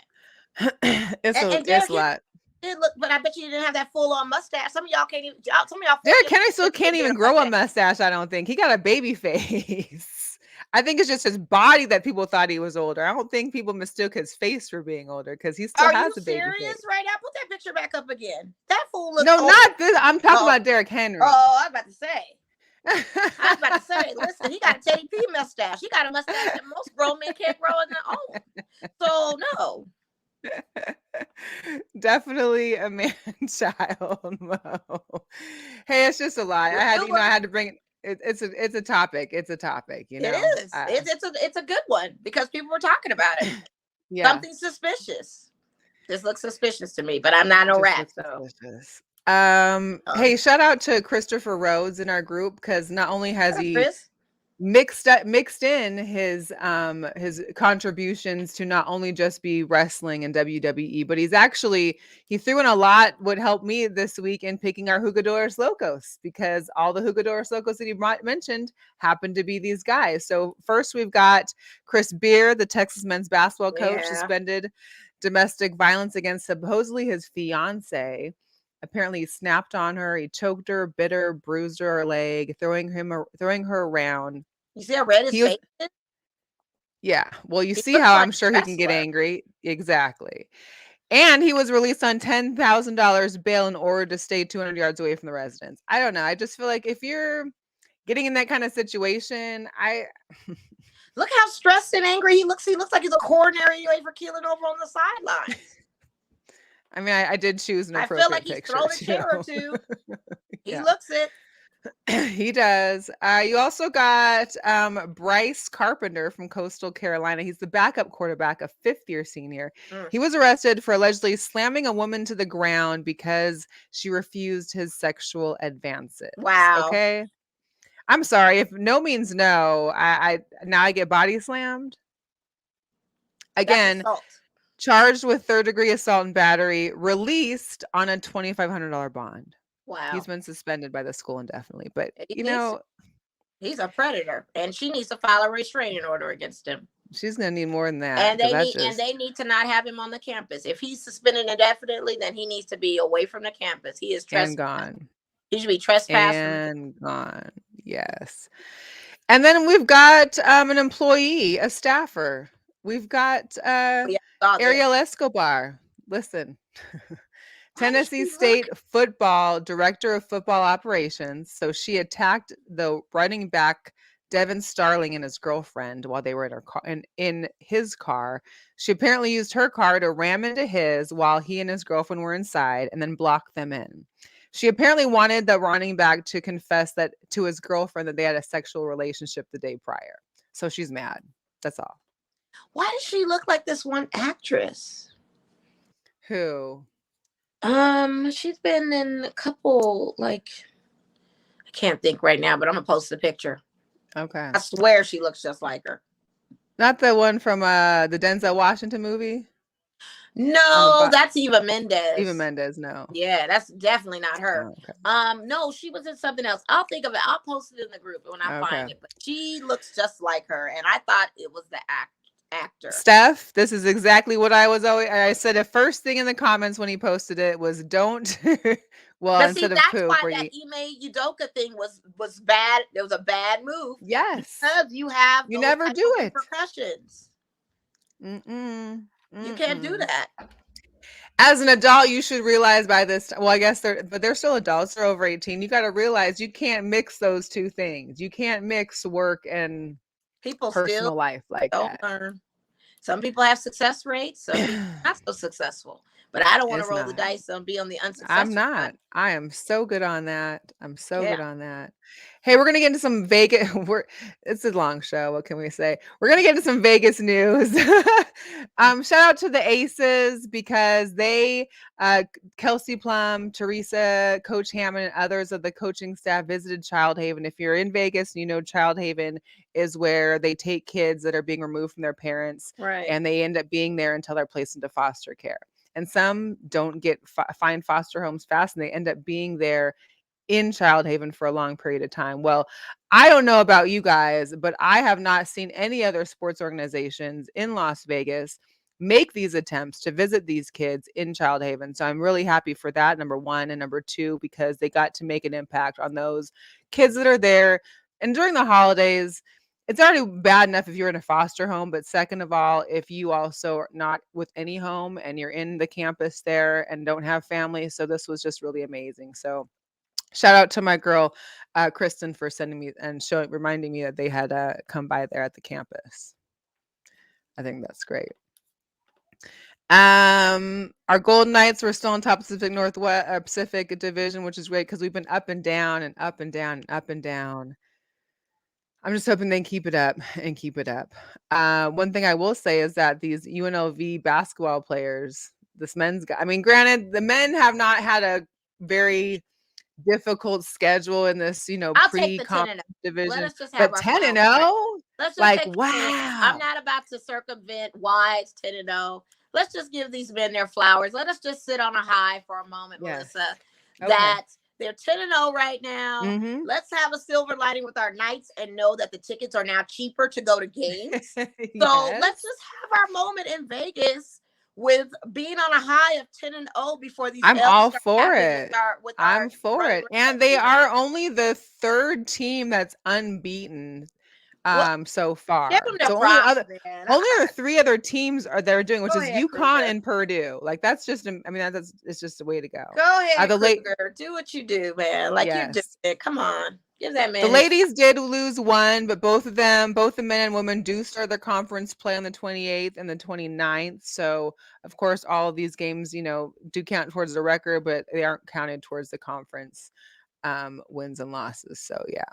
It's a lot. It look, but I bet you didn't have that full on mustache. Some of y'all can't even. Some of y'all. Derek Henry still can't even grow a mustache. I don't think he got a baby face. I think it's just his body that people thought he was older. I don't think people mistook his face for being older because he still has a baby face. Are you serious right now? Put that picture back up again. That fool looks. No, not this. I'm talking about Derek Henry. Oh, I was about to say. Listen, he got a Teddy P mustache. He got a mustache that most grown men can't grow in their own. So no. Definitely a man child. Hey, it's just a lie. I had to bring it. It's a topic. It's a topic. You know, it is. It's a good one because people were talking about it. Yeah, something suspicious. This looks suspicious to me, but I'm not a rat. So. Hey, shout out to Christopher Rhodes in our group because not only has he mixed in his contributions to not only just be wrestling and WWE, but he threw in a lot. What helped me this week in picking our Jugadores Locos because all the Jugadores Locos that he mentioned happened to be these guys. So first we've got Chris Beer, the Texas men's basketball coach, suspended domestic violence against supposedly his fiance. Apparently he snapped on her, he choked her, bit her, bruised her leg, throwing her around. You see how red his face is? Yeah. Well, you see how I'm sure he can get angry. Exactly. And he was released on $10,000 bail in order to stay 200 yards away from the residence. I don't know. I just feel like if you're getting in that kind of situation, look how stressed and angry he looks. He looks like he's a coronary away for keeling over on the sidelines. I mean, I did choose an appropriate picture. I feel like he's thrown a chair or two. He looks it. He does. You also got Bryce Carpenter from Coastal Carolina. He's the backup quarterback, a fifth-year senior. He was arrested for allegedly slamming a woman to the ground because she refused his sexual advances. Wow. Okay. I'm sorry. If no means no, I get body slammed. Again, charged with third-degree assault and battery, released on a $2,500 bond. Wow. He's been suspended by the school indefinitely, but he's a predator and she needs to file a restraining order against him. She's going to need more than that. And they need to not have him on the campus. If he's suspended indefinitely, then he needs to be away from the campus. He is trespassing. And gone. He should be trespassing. And gone. Yes. And then we've got an employee, a staffer. We've got Ariel Escobar. Listen. Tennessee State football director of football operations. So she attacked the running back Devin Starling and his girlfriend while they were in her car. In his car, she apparently used her car to ram into his while he and his girlfriend were inside, and then block them in. She apparently wanted the running back to confess that to his girlfriend that they had a sexual relationship the day prior. So she's mad. That's all. Why does she look like this one actress? Who? She's been in a couple, I can't think right now, but I'm gonna post the picture. Okay. I swear she looks just like her. Not the one from the Denzel Washington movie? No, that's Eva Mendes. Eva Mendes, no. Yeah, that's definitely not her. Oh, okay. No, she was in something else. I'll think of it. I'll post it in the group when I find it. But she looks just like her, and I thought it was the actor. Steph, this is exactly what I said. The first thing in the comments when he posted it was don't. Well, but instead see, of that's poop, why that Ime Udoka thing was bad. It was a bad move. Yes, because you never do it. Repercussions. You can't do that. As an adult, you should realize by this. Well, I guess they're still adults. They're over 18. You got to realize you can't mix those two things. You can't mix work and personal life like that. Learn. Some people have success rates. Some people not so successul. But I don't want to roll the dice and be on the unsuccessful. I'm not. Side. I am so good on that. I'm so good on that. Hey, we're gonna get into some Vegas. It's a long show. What can we say? We're gonna get into some Vegas news. Shout out to the Aces because they, Kelsey Plum, Teresa, Coach Hammond, and others of the coaching staff visited Child Haven. If you're in Vegas, you know Child Haven is where they take kids that are being removed from their parents, right? And they end up being there until they're placed into foster care. And some don't get find foster homes fast, and they end up being there in Child Haven for a long period of time. Well, I don't know about you guys, but I have not seen any other sports organizations in Las Vegas make these attempts to visit these kids in Child Haven. So I'm really happy for that, number one. And number two, because they got to make an impact on those kids that are there. And during the holidays, it's already bad enough if you're in a foster home, but second of all, if you also are not with any home and you're in the campus there and don't have family. So this was just really amazing. So shout out to my girl, Kristen, for sending me and reminding me that they had come by there at the campus. I think that's great. Our Golden Knights were still on top of Pacific Northwest Pacific Division, which is great because we've been up and down and up and down and up and down. I'm just hoping they keep it up and keep it up. One thing I will say is that these UNLV basketball players, this men's guy, I mean, granted, the men have not had a very difficult schedule in this, pre-conference division. Let us just have but 10-0? Let's just like, take wow. I'm not about to circumvent why it's 10-0. Let's just give these men their flowers. Let us just sit on a high for a moment, Melissa. Okay. That they're 10-0 right now. Mm-hmm. Let's have a silver lining with our Knights and know that the tickets are now cheaper to go to games. So let's just have our moment in Vegas with being on a high of 10-0 before these. I'm all for it. I'm for it. And they are only the third team that's unbeaten so far. So only three other teams are doing, which is UConn and Purdue. Like that's just, it's just the way to go. Go ahead, Kruger. Do what you do, man. Like you just did. Come on. Give that man. The ladies did lose one, but both the men and women do start their conference play on the 28th and the 29th. So of course, all of these games, do count towards the record, but they aren't counted towards the conference wins and losses. So yeah.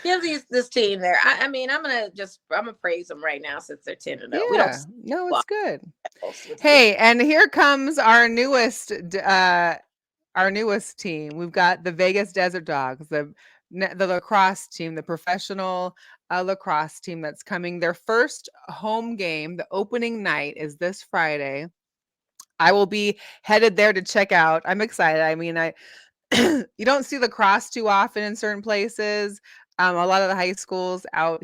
Give this team there. I'm gonna praise them right now since they're 10-0. Yeah, it's good. Hey, and here comes our newest team. We've got the Vegas Desert Dogs, the lacrosse team, the professional lacrosse team that's coming. Their first home game, the opening night, is this Friday. I will be headed there to check out. I'm excited. I mean, you don't see lacrosse too often in certain places. A lot of the high schools out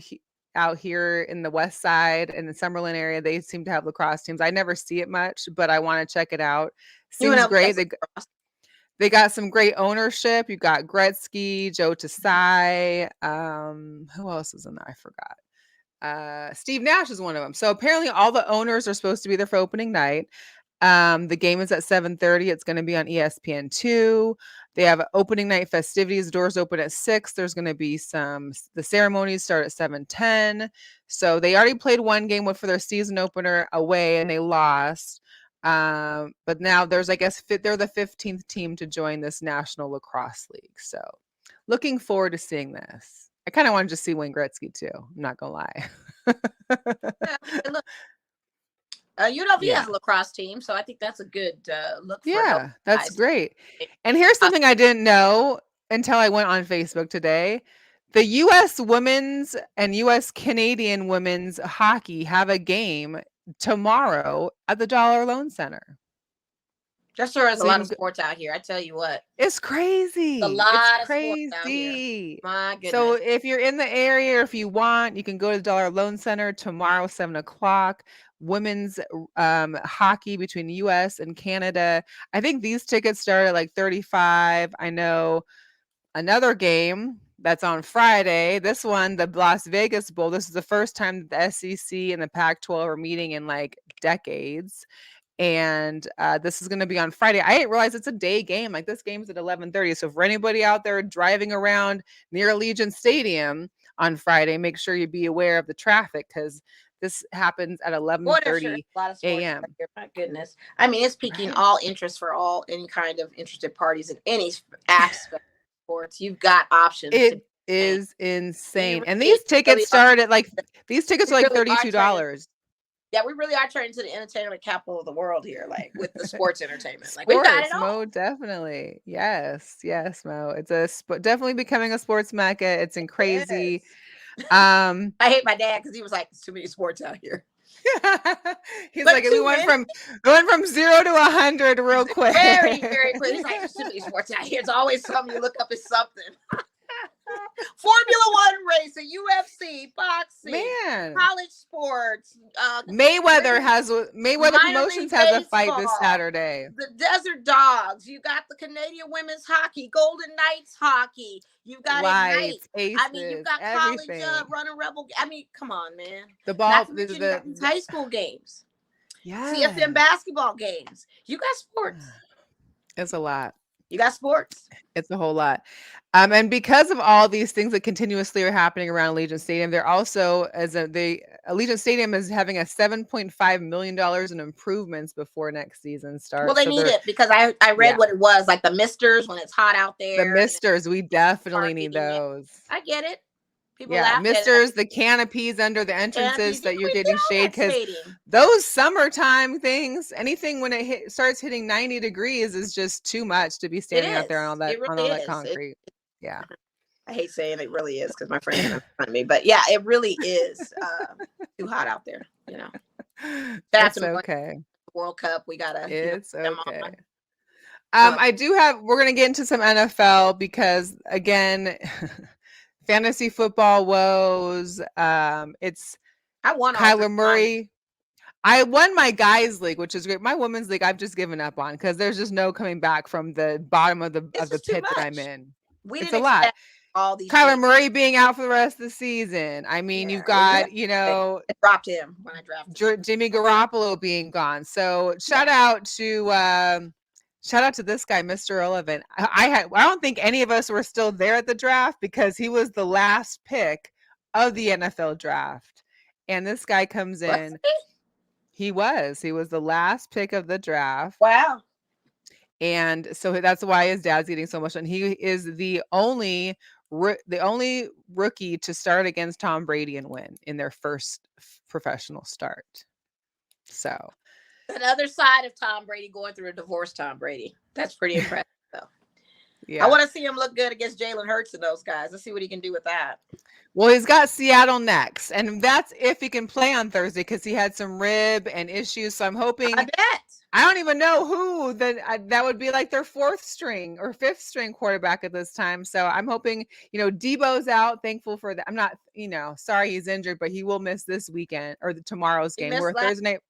here in the West Side and the Summerlin area, they seem to have lacrosse teams. I never see it much, but I want to check it out. Seems great. They got some great ownership. You got Gretzky, Joe Tsai. Who else is in there? I forgot. Steve Nash is one of them. So apparently all the owners are supposed to be there for opening night. The game is at 7:30. It's going to be on ESPN2. They have opening night festivities. Doors open at 6. There's going to be the ceremonies start at 7:10. So they already played one game for their season opener away and they lost. But now there's, I guess, they're the 15th team to join this National Lacrosse League. So looking forward to seeing this. I kind of wanted to see Wayne Gretzky too. I'm not going to lie. UNLV has a lacrosse team, so I think that's a good look for that's great. And here's something I didn't know until I went on Facebook today. The U.S. women's and U.S. Canadian women's hockey have a game tomorrow at the Dollar Loan Center. Just sure there's a lot of sports out here. I tell you what. It's crazy. A lot of sports out here. My goodness. So if you're in the area or if you want, you can go to the Dollar Loan Center tomorrow, 7:00. Women's hockey between the U.S. and Canada. I think these tickets start at like $35. I know another game that's on Friday. This one, the Las Vegas Bowl. This is the first time the SEC and the Pac-12 are meeting in like decades. And this is going to be on Friday. I didn't realize it's a day game. Like this game's at 11:30. So for anybody out there driving around near Allegiant Stadium on Friday, make sure you be aware of the traffic because this happens at 11:30 a.m. My goodness. I mean, it's piquing all interest for any kind of interested parties in any aspect of sports. You've got options. It is insane. And these tickets start at these tickets are like $32. Yeah, we really are turning to the entertainment capital of the world here, like with the sports entertainment. Like we've got it all. Mo, definitely. Yes, Mo. It's definitely becoming a sports mecca. It's crazy. Yes. I hate my dad because he was like, "There's too many sports out here." He's like, we went from 0 to 100 real quick. Very, very quick. He's like, "There's too many sports out here. It's always something you look up as something." Formula One racing, UFC, boxing, college sports. Mayweather Promotions has a fight this Saturday. The Desert Dogs. You got the Canadian women's hockey, Golden Knights hockey. You've got Ignite. Aces, you've got everything. college running rebel. Come on, man. The ball. The high school games. Yeah. CFM basketball games. You got sports. It's a lot. You got sports. It's a whole lot. And because of all these things that continuously are happening around Allegiant Stadium, they're also, Allegiant Stadium is having a $7.5 million in improvements before next season starts. Well, they need it because I read what it was, like the misters when it's hot out there. The misters, we definitely need those. I get it. People laugh misters, the canopies under the entrances that you're getting shade, because those summertime things, anything when it starts hitting 90 degrees is just too much to be standing out there on all that concrete. Yeah. I hate saying it really is because my friends are in front of me, but yeah, it really is too hot out there. That's okay. World Cup, we gotta. It's okay. We're gonna get into some NFL because again. Fantasy football woes. I won Kyler Murray. I won my guys league, which is great. My women's league, I've just given up on because there's just no coming back from the bottom of the pit that I'm in. It's a lot. All these Kyler Murray being out for the rest of the season. I mean, you've got, I dropped him when I drafted Jimmy Garoppolo being gone. So shout out to this guy, Mr. Irrelevant. I don't think any of us were still there at the draft because he was the last pick of the NFL draft. And this guy comes in. He was the last pick of the draft. Wow. And so that's why his dad's getting so much. And he is the only rookie to start against Tom Brady and win in their first professional start. So another side of Tom Brady going through a divorce. Tom Brady. That's pretty impressive, though. Yeah. I want to see him look good against Jalen Hurts and those guys. Let's see what he can do with that. Well, he's got Seattle next, and that's if he can play on Thursday because he had some rib and issues. So I'm hoping. I bet. I don't even know who that would be, like their fourth string or fifth string quarterback at this time. So I'm hoping, Debo's out. Thankful for that. I'm not, sorry he's injured, but he will miss this weekend or tomorrow's game. We're Thursday night.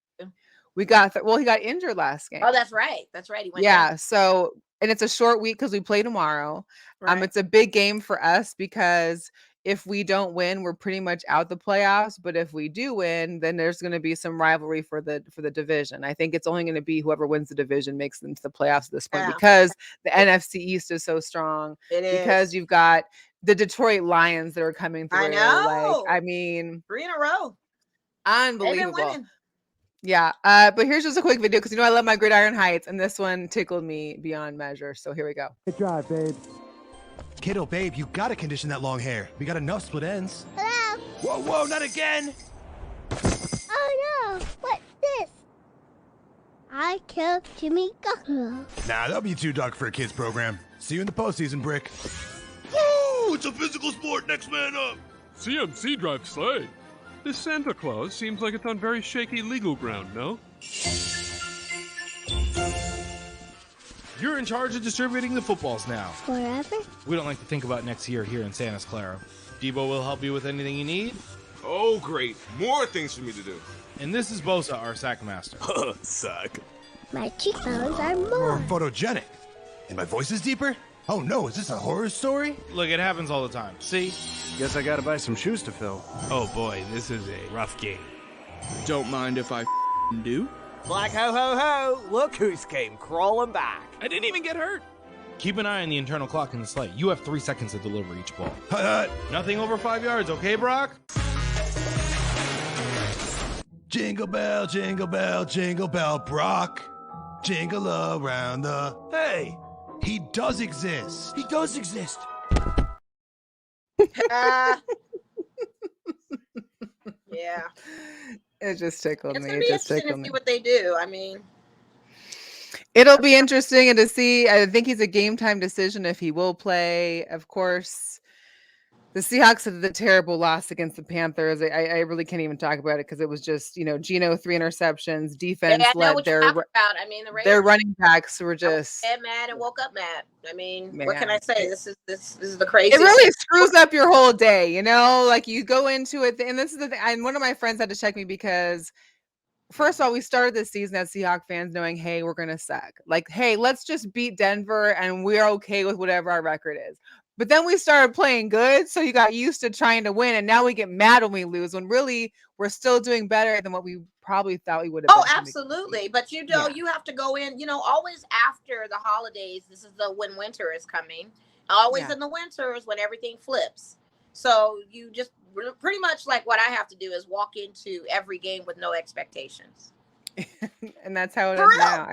He got injured last game. Oh, that's right. He went down. So, and it's a short week because we play tomorrow. Right. It's a big game for us because if we don't win, we're pretty much out the playoffs. But if we do win, then there's going to be some rivalry for the division. I think it's only going to be whoever wins the division makes it into the playoffs at this point because the NFC East is so strong. It is. Because you've got the Detroit Lions that are coming through. I know. 3 in a row. Unbelievable. They've been winning. Yeah, but here's just a quick video because I love my Gridiron Heights, and this one tickled me beyond measure. So here we go. Good drive, babe. Kiddo, babe, you gotta condition that long hair. We got enough split ends. Hello? Whoa, not again! Oh no, what's this? I killed Jimmy Garoppolo. Nah, that'll be too dark for a kids program. See you in the postseason, Brick. Woo! It's a physical sport, next man up! CMC drives sleigh. This Santa Claus seems like it's on very shaky legal ground, no? You're in charge of distributing the footballs now. Forever? We don't like to think about next year here in Santa's Clara. Debo will help you with anything you need. Oh, great. More things for me to do. And this is Bosa, our sack master. Sack. My cheekbones are More more. photogenic. And my voice is deeper? Oh no, is this a horror story? Look, it happens all the time. See? Guess I gotta buy some shoes to fill. Oh boy, this is a rough game. Don't mind if I do. Like ho ho ho, look who's came crawling back. I didn't even get hurt. Keep an eye on the internal clock in the sleigh. You have 3 seconds to deliver each ball. Hut. Nothing over 5 yards, okay, Brock? Jingle bell, jingle bell, Brock. Jingle around the... Hey, he does exist. he does exist. Yeah. It just tickled It's me. gonna be interesting to see what they do. I mean, It'll be interesting and to see. I think he's a game time decision if he will play. Of course, The Seahawks had the terrible loss against the Panthers. I really can't even talk about it because it was just, Geno 3 interceptions. Defense I know led what you're talking about. I mean, the Raiders, their running backs were just mad and woke up mad. I mean, what can man. I say? This is the It craziest. really screws up your whole day, like you go into it, and this is the thing. And one of my friends had to check me because first of all, we started this season as Seahawks fans knowing, hey, we're gonna suck. Like, hey, let's just beat Denver and we're okay with whatever our record is. But then we started playing good, so you got used to trying to win, and now we get mad when we lose, when really we're still doing better than what we probably thought we would have. Oh, absolutely. But you have to go in, always after the holidays. This is when winter is coming. Always in the winters when everything flips. So you just pretty much like what I have to do is walk into every game with no expectations. And that's how it is now.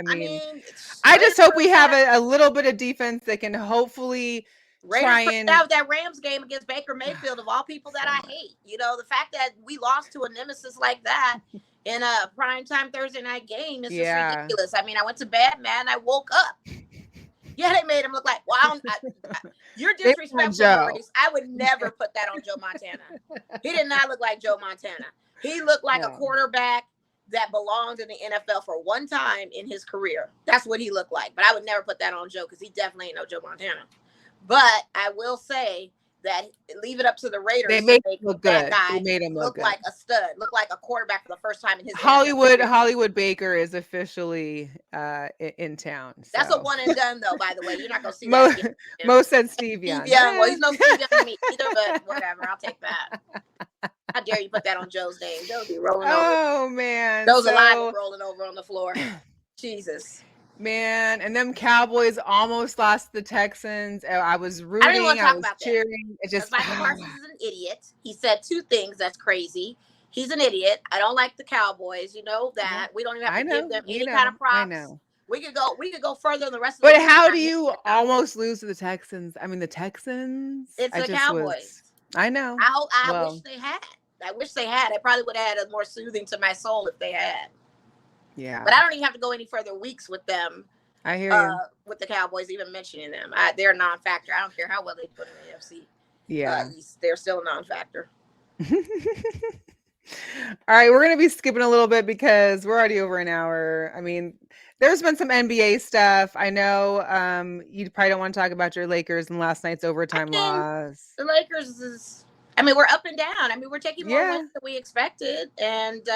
I just hope we have a little bit of defense that can hopefully try and have that Rams game against Baker Mayfield of all people that I hate. The fact that we lost to a nemesis like that in a primetime Thursday night game is just ridiculous. I mean, I went to bed, man. I woke up. Yeah, they made him look like, well, you're disrespectful, Maurice. I would never put that on Joe Montana. He did not look like Joe Montana. He looked like a quarterback that belonged in the NFL for one time in his career. That's what he looked like. But I would never put that on Joe because he definitely ain't no Joe Montana. But I will say that leave it up to the Raiders to make him look that good. guy They made him look good. like a stud, look like a quarterback for the first time in his Hollywood Baker is officially in town. So. That's a one and done though, by the way. You're not gonna see that. Mo said Steve Young. Yeah, well, he's no Steve Young to me either, but whatever. I'll take that. How dare you put that on Joe's name? Joe'll be rolling over. Oh man. Joe's alive rolling over on the floor. Jesus. Man, and them Cowboys almost lost the Texans. I was rooting. I was cheering. It just Michael Parsons is an idiot. He said two things that's crazy. He's an idiot. I don't like the Cowboys. You know that. We don't even have to give them any kind of props. I know. We could go further in the rest of the But how do you almost lose to the Texans? I mean, the Texans. It's the Cowboys. I know. I wish they had. I wish they had. I probably would have had a more soothing to my soul if they had. Yeah. But I don't even have to go any further weeks with them. I hear you. With the Cowboys, even mentioning them. They're a non-factor. I don't care how well they put in the AFC. Yeah. They're still a non-factor. All right. We're going to be skipping a little bit because we're already over an hour. I mean, there's been some NBA stuff. I know you probably don't want to talk about your Lakers and last night's overtime loss. The Lakers is... we're up and down. We're taking more wins than we expected. And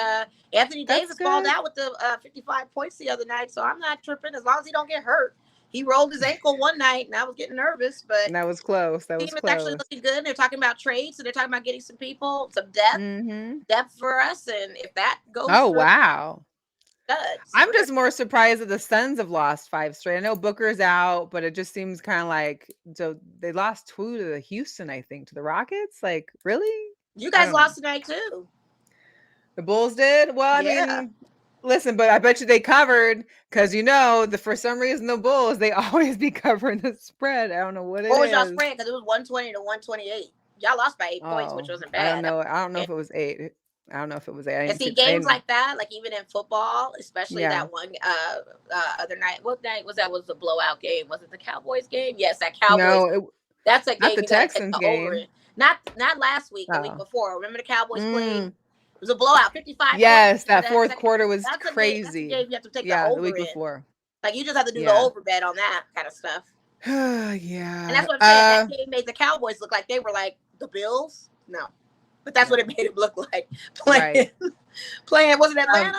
Anthony Davis balled out with the 55 points the other night. So I'm not tripping as long as he don't get hurt. He rolled his ankle one night and I was getting nervous. But that was close. That was close. Actually looking good. They're talking about trades. So they're talking about getting some people, some depth for us. And if that goes wow. Does. I'm just more surprised that the Suns have lost 5 straight. I know Booker's out, but it just seems kind of like they lost 2 to Houston, I think, to the Rockets. Like, really? You guys lost tonight too. The Bulls did? Well, I mean, listen, but I bet you they covered because for some reason the Bulls, they always be covering the spread. I don't know what it is. What was y'all spread? Because it was 120 to 128. Y'all lost by 8 points, which wasn't bad. I don't know if it was 8. I don't know if it was 8. And see, games like that, like even in football, especially that one other night. What night was that? Was the blowout game? Was it the Cowboys game? Yes, that Cowboys. No, that's a game. Not the Texans game. Over. Not last week. The week before. Remember the Cowboys played? It was a blowout. 55. Yes, that fourth quarter was crazy. That's a game you have to take the over the week before. Like you just have to do the over bet on that kind of stuff. Yeah. And that's what I'm saying. That game made the Cowboys look like they were like the Bills. No. But that's what it made it look like. Playing, was it Atlanta?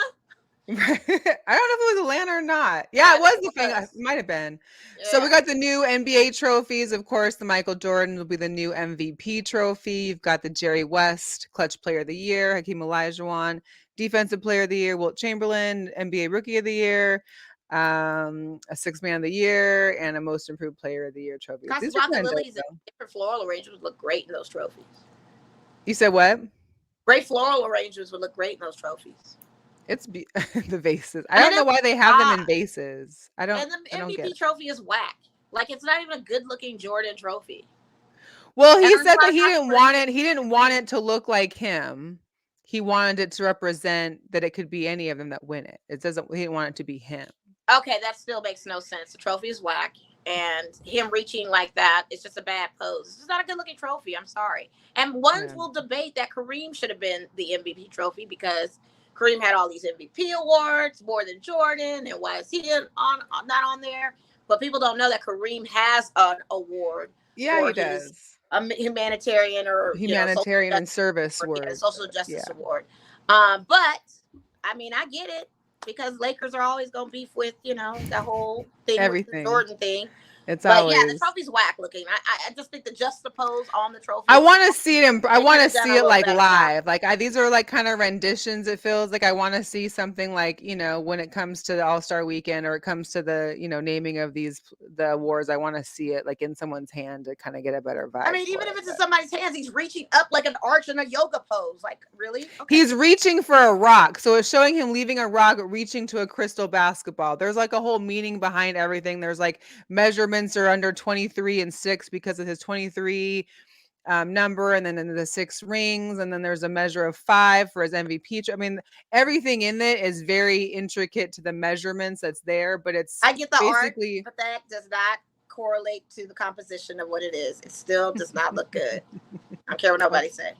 I don't know if it was Atlanta or not. Yeah, it was the thing. It might have been. Yeah. So we got the new NBA trophies. Of course, the Michael Jordan will be the new MVP trophy. You've got the Jerry West Clutch Player of the Year, Hakeem Olajuwon, Defensive Player of the Year, Wilt Chamberlain, NBA Rookie of the Year, a Sixth Man of the Year, and a Most Improved Player of the Year trophy. These are lilies and different floral arrangements look great in those trophies. You said what? Great floral arrangements would look great in those trophies. It's the vases. I don't know why they have them in vases. And the MVP trophy is whack. Like it's not even a good-looking Jordan trophy. Well, he said that he didn't want it. He didn't want it to look like him. He wanted it to represent that it could be any of them that win it. He didn't want it to be him. Okay, that still makes no sense. The trophy is whack. and him reaching like that, it's just a bad pose. It's just not a good looking trophy. I'm sorry. And ones will debate that Kareem should have been the MVP trophy because Kareem had all these MVP awards, more than Jordan, and why is he not on there? But people don't know that Kareem has an award. Yeah, he does. Humanitarian and service award. Social justice award. But I mean, I get it because Lakers are always gonna beef with the whole thing with the Jordan thing. It's always. Yeah, the trophy's whack looking. I just think the juxtapose on the trophy. I want to see it. I want to see it like live. Like these are like kind of renditions. It feels like I want to see something like when it comes to the All-Star Weekend or it comes to the naming of the awards. I want to see it like in someone's hand to kind of get a better vibe. I mean, even if it's in somebody's hands, he's reaching up like an arch in a yoga pose. Like really? Okay. He's reaching for a rock, so it's showing him leaving a rock, reaching to a crystal basketball. There's like a whole meaning behind everything. There's like measurements are under 23 and 6 because of his 23 number, and then the 6 rings, and then there's a measure of 5 for his MVP. I mean, everything in it is very intricate to the measurements that's there, but it's I get the basically art, but that does not correlate to the composition of what it is. It still does not look good. I don't care what nobody say.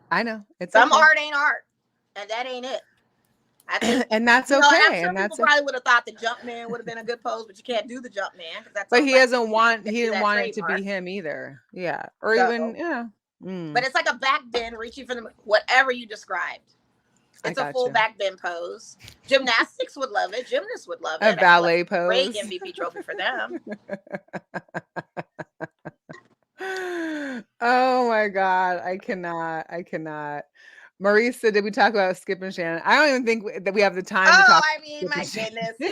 I know it's some art ain't art, and that ain't it. I think, and that's okay. I'm sure people probably would have thought the jump man would have been a good pose, but you can't do the jump man because that's. But he didn't want it to be him either. Yeah, or even But it's like a back bend, reaching for the whatever you described. It's a full back bend pose. Gymnastics would love it. Gymnasts would love it. A ballet pose. Great MVP trophy for them. Oh my God, I cannot. Marisa, did we talk about Skip and Shannon? I don't even think that we have the time to talk. I mean, my goodness, I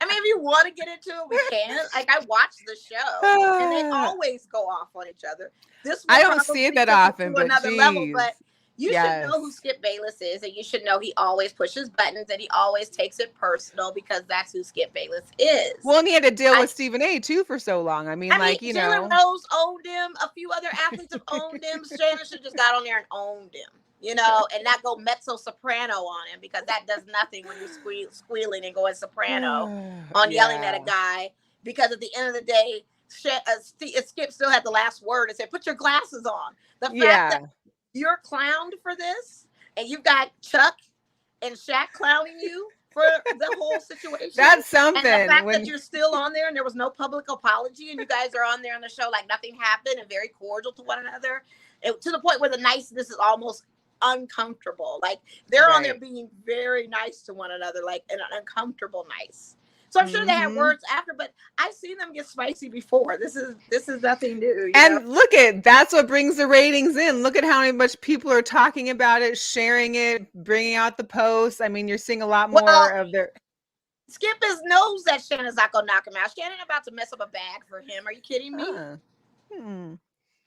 mean, if you want to get into it, we can. Like, I watch the show, and they always go off on each other. I don't see it that often, but another level. But you should know who Skip Bayless is, and you should know he always pushes buttons, and he always takes it personal because that's who Skip Bayless is. Well, and he had to deal with Stephen A. too for so long. I mean, Jalen Rose owned him. A few other athletes have owned him. Shannon should just got on there and owned him. And not go mezzo soprano on him because that does nothing when you're squealing and going soprano on yelling at a guy. Because at the end of the day, Skip still had the last word and said, "Put your glasses on." The fact that you're clowned for this, and you've got Chuck and Shaq clowning you for the whole situation. That's something. And the fact that you're still on there and there was no public apology, and you guys are on there on the show like nothing happened and very cordial to one another, to the point where the niceness is almost uncomfortable. Like they're on there being very nice to one another, like an uncomfortable nice. So I'm sure they had words after, but I've seen them get spicy before. This is nothing new. Look that's what brings the ratings in. Look at how much people are talking about it, sharing it, bringing out the posts. I mean, you're seeing a lot more of their. Skip knows that Shannon's not gonna knock him out. Shannon about to mess up a bag for him. Are you kidding me?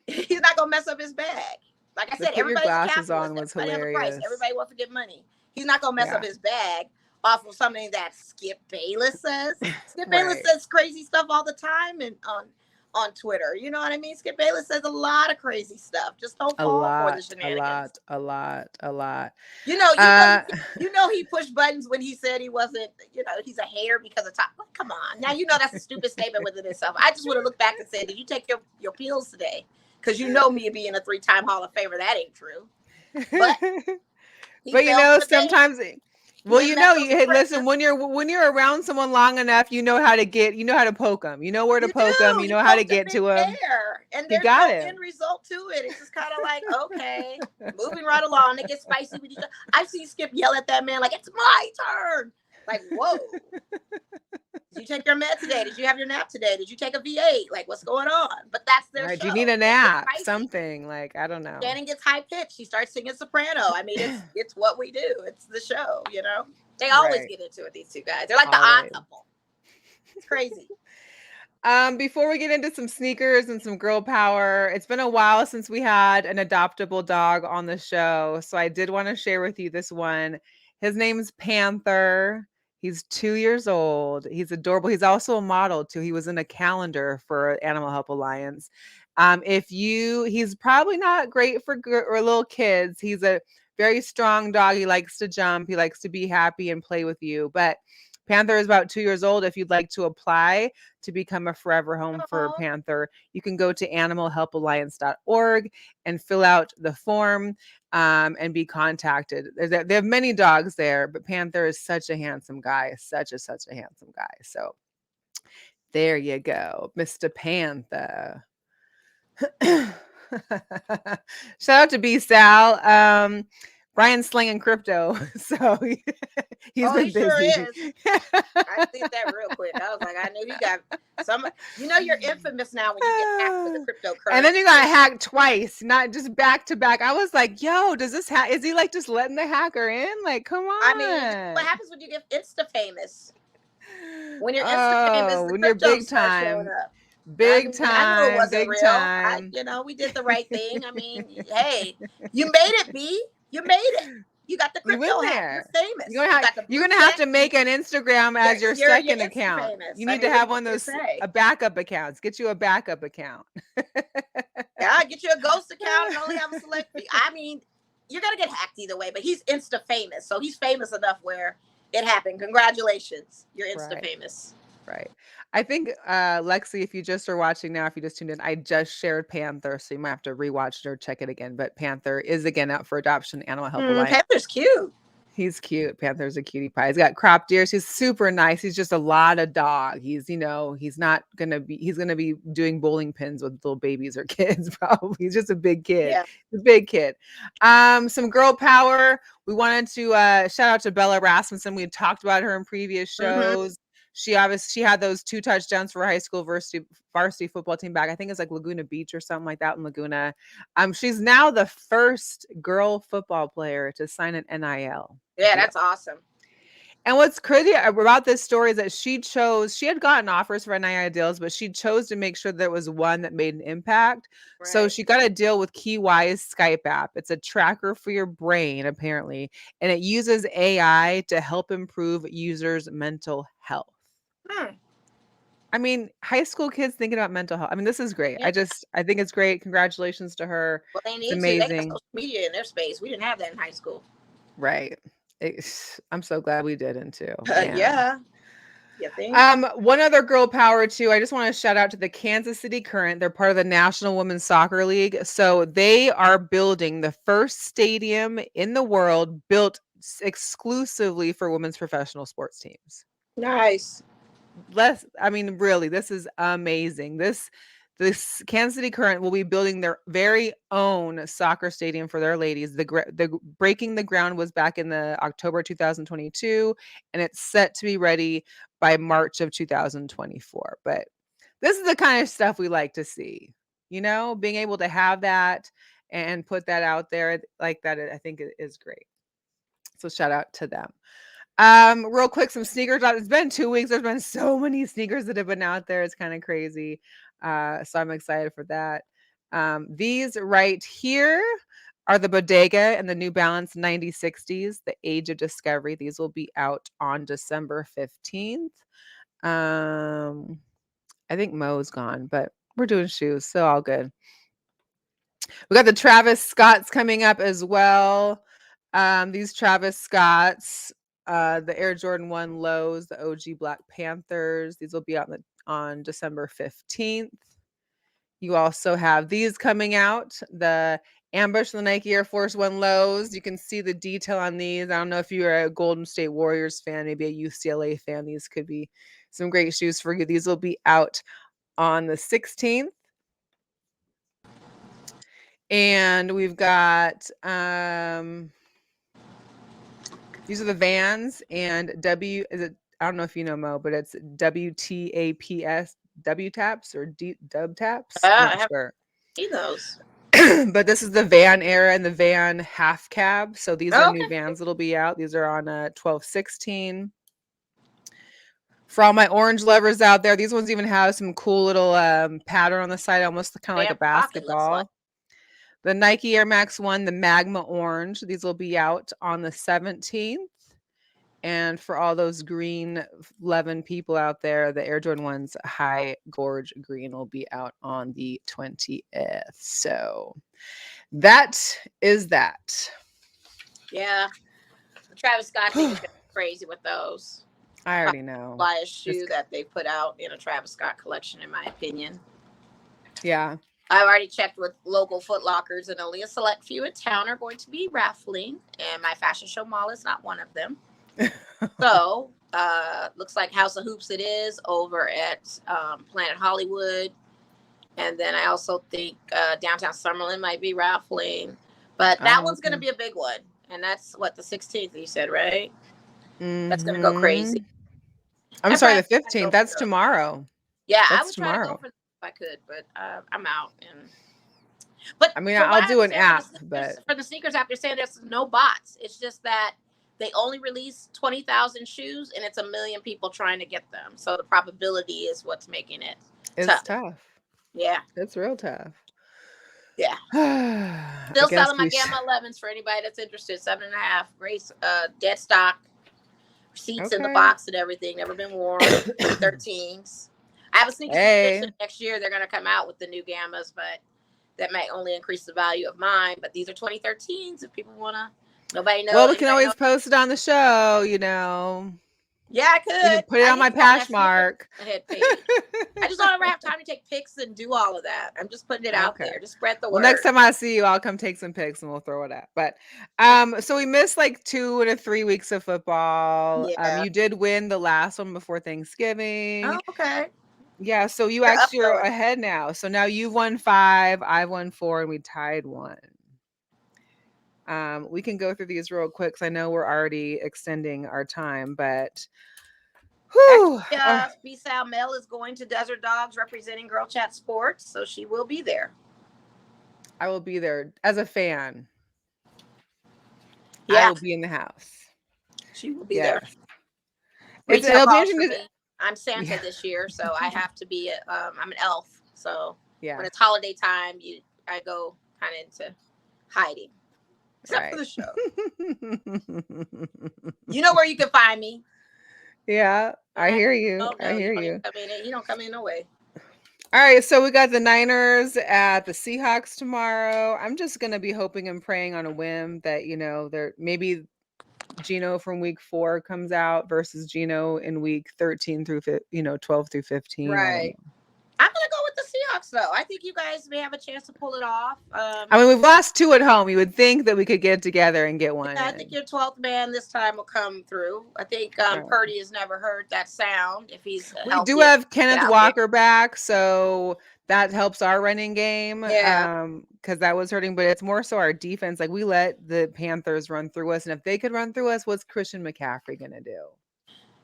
He's not gonna mess up his bag. Like I said, everybody's glasses on was hilarious. Everybody wants to get money. He's not gonna mess up his bag off of something that Skip Bayless says. Skip Bayless says crazy stuff all the time and on Twitter. You know what I mean? Skip Bayless says a lot of crazy stuff. Just don't fall for the shenanigans. A lot. You know he pushed buttons when he said he wasn't, he's a hater because of top. Come on. Now that's a stupid statement within itself. I just would have looked back and said, did you take your pills today? Because me being a 3-time Hall of Famer, that ain't true. But sometimes listen, when you're around someone long enough, you know how to poke them. You know where to poke them. You know how to get to them. And there's no end result to it. It's just kind of like, okay, moving right along. They get spicy with each other. I've seen Skip yell at that man like, it's my turn. Like, whoa. Did you take your med today? Did you have your nap today? Did you take a V8? Like, what's going on? But that's their show. Do you need a nap? Something like, I don't know. Shannon gets high pitched. She starts singing soprano. I mean, it's what we do. It's the show, They always get into it, these two guys. They're like the odd couple. It's crazy. Before we get into some sneakers and some girl power, it's been a while since we had an adoptable dog on the show. So I did want to share with you this one. His name's Panther. He's 2 years old. He's adorable. He's also a model too. He was in a calendar for Animal Help Alliance. He's probably not great for little kids. He's a very strong dog. He likes to jump. He likes to be happy and play with you. But Panther is about 2 years old. If you'd like to apply to become a forever home for Panther, you can go to animalhelpalliance.org and fill out the form and be contacted. They have many dogs there, but Panther is such a handsome guy, such a handsome guy. So there you go, Mr. Panther. Shout out to B Sal. Brian's slinging crypto, so he's been busy. Sure is. I did that real quick. I was like, I knew he got some. You know, you're infamous now when you get hacked with the cryptocurrency. And then you got hacked twice, not just back to back. I was like, yo, does this is he like just letting the hacker in? Like, come on. I mean, what happens when you get Insta famous? When you're Insta famous, when you're big time. Big time. I knew it wasn't big real. Time. We did the right thing. I mean, hey, you made it, B. You made it. You got the crypto hack. You're famous. You're gonna have to make an Instagram as your second account. Famous. You need to have one of those backup accounts. Get you a backup account. Yeah, get you a ghost account and only have a select fee. I mean, you're gonna get hacked either way, but he's Insta famous, so he's famous enough where it happened. Congratulations, you're Insta famous. Right. I think, Lexi, if you just are watching now, if you just tuned in, I just shared Panther, so you might have to rewatch it or check it again. But Panther is again out for adoption. Animal Help Alliance. Panther's cute. He's cute. Panther's a cutie pie. He's got cropped ears. He's super nice. He's just a lot of dog. He's not gonna be. He's gonna be doing bowling pins with little babies or kids. Probably. He's just a big kid. Yeah. He's a big kid. Some girl power. We wanted to shout out to Bella Rasmussen. We had talked about her in previous shows. She had those 2 touchdowns for her high school varsity football team back. I think it's like Laguna Beach or something like that in Laguna. She's now the first girl football player to sign an NIL. Yeah, that's awesome. And what's crazy about this story is that she had gotten offers for NIL deals, but she chose to make sure there was one that made an impact. Right. So she got a deal with KeyWise Skype app. It's a tracker for your brain, apparently, and it uses AI to help improve users' mental health. I mean, high school kids thinking about mental health. I mean, this is great. Yeah. I think it's great. Congratulations to her. Well, they need it's amazing. They got social media in their space. We didn't have that in high school. Right. I'm so glad we didn't too. Yeah. One other girl power too. I just want to shout out to the Kansas City Current. They're part of the National Women's Soccer League. So they are building the first stadium in the world built exclusively for women's professional sports teams. Nice. Really, this is amazing. This Kansas City Current will be building their very own soccer stadium for their ladies. The breaking the ground was back in the October 2022, and it's set to be ready by March of 2024. But this is the kind of stuff we like to see, being able to have that and put that out there like that. I think it is great. So shout out to them. Real quick, some sneakers. It's been 2 weeks. There's been so many sneakers that have been out there. It's kind of crazy. So I'm excited for that. These right here are the Bodega and the New Balance 9060s, the Age of Discovery. These will be out on December 15th. I think Mo's gone, but we're doing shoes, so all good. We got the Travis Scotts coming up as well. These Travis Scotts, the Air Jordan 1 lows, the OG Black Panthers. These will be out on December 15th. You also have these coming out, the Ambush and the Nike Air Force 1 lows. You can see the detail on these. I don't know if you're a Golden State Warriors fan, maybe a UCLA fan. These could be some great shoes for you. These will be out on the 16th. And we've got these are the Vans and I don't know if you know, Mo, but it's WTAPS, W taps or dub taps. I haven't seen those. But this is the Van era and the Van half cab. So these are new Vans that'll be out. These are on 12/16. For all my orange lovers out there, these ones even have some cool little pattern on the side, almost kind of like a basketball. The Nike Air Max 1, the Magma Orange. These will be out on the 17th. And for all those green 11 people out there, the Air Jordan 1's High Gorge Green will be out on the 20th. So that is that. Yeah. Travis Scott thing is crazy with those. I already know. Buy a shoe that they put out in a Travis Scott collection, in my opinion. Yeah. I've already checked with local Foot Lockers, and only a select few in town are going to be raffling, and my fashion show mall is not one of them. So, looks like House of Hoops it is over at Planet Hollywood. And then I also think downtown Summerlin might be raffling. But that one's going to be a big one. And that's what, the 16th, you said, right? That's going to go crazy. I'm sorry, the 15th. That's tomorrow. Yeah, that's I would try to go for that if I could, but I'm out. But I mean, I'll do an app. But for the sneakers app, they're saying there's no bots. It's just that they only release 20,000 shoes, and it's 1 million people trying to get them. So the probability is what's making it tough. Yeah. It's real tough. Yeah. Still selling my Gamma 11s for anybody that's interested. 7.5. Great dead stock. Receipts in the box and everything. Never been worn. 13s. I have a sneaker suspicion next year they're going to come out with the new Gammas, but that might only increase the value of mine. But these are 2013s if people want to. Nobody knows. Well, we can always post it on the show, Yeah, I could. Put it on my Poshmark. I just don't ever have time to take pics and do all of that. I'm just putting it out there. Just spread the word. Well, next time I see you, I'll come take some pics and we'll throw it up. But so we missed like 2 to 3 weeks of football. You did win the last one before Thanksgiving. Oh, okay. Yeah, so you actually are ahead now. So now you've won 5, I've won 4, and we tied 1. We can go through these real quick because I know we're already extending our time, but B-Sal Mel is going to Desert Dogs representing Girl Chat Sports, so she will be there. I will be there as a fan. Yeah. I will be in the house. She will be there. It'll be interesting. I'm Santa this year, so I have to be. I'm an elf, so when it's holiday time, I go kind of into hiding, except for the show. You know where you can find me. Yeah, I hear you. I hear you. You don't come in no way. All right, so we got the Niners at the Seahawks tomorrow. I'm just gonna be hoping and praying on a whim that there maybe Gino from week 4 comes out versus Gino in week 13 through 12 through 15. Right. I'm gonna go with the Seahawks though. I think you guys may have a chance to pull it off. I mean, we've lost 2 at home. You would think that we could get together and get one. I think your 12th man this time will come through. I think Purdy has never heard that sound. If he's we do have Kenneth Walker back, so that helps our running game. Yeah. Because that was hurting, but it's more so our defense. Like we let the Panthers run through us, and if they could run through us, what's Christian McCaffrey gonna do?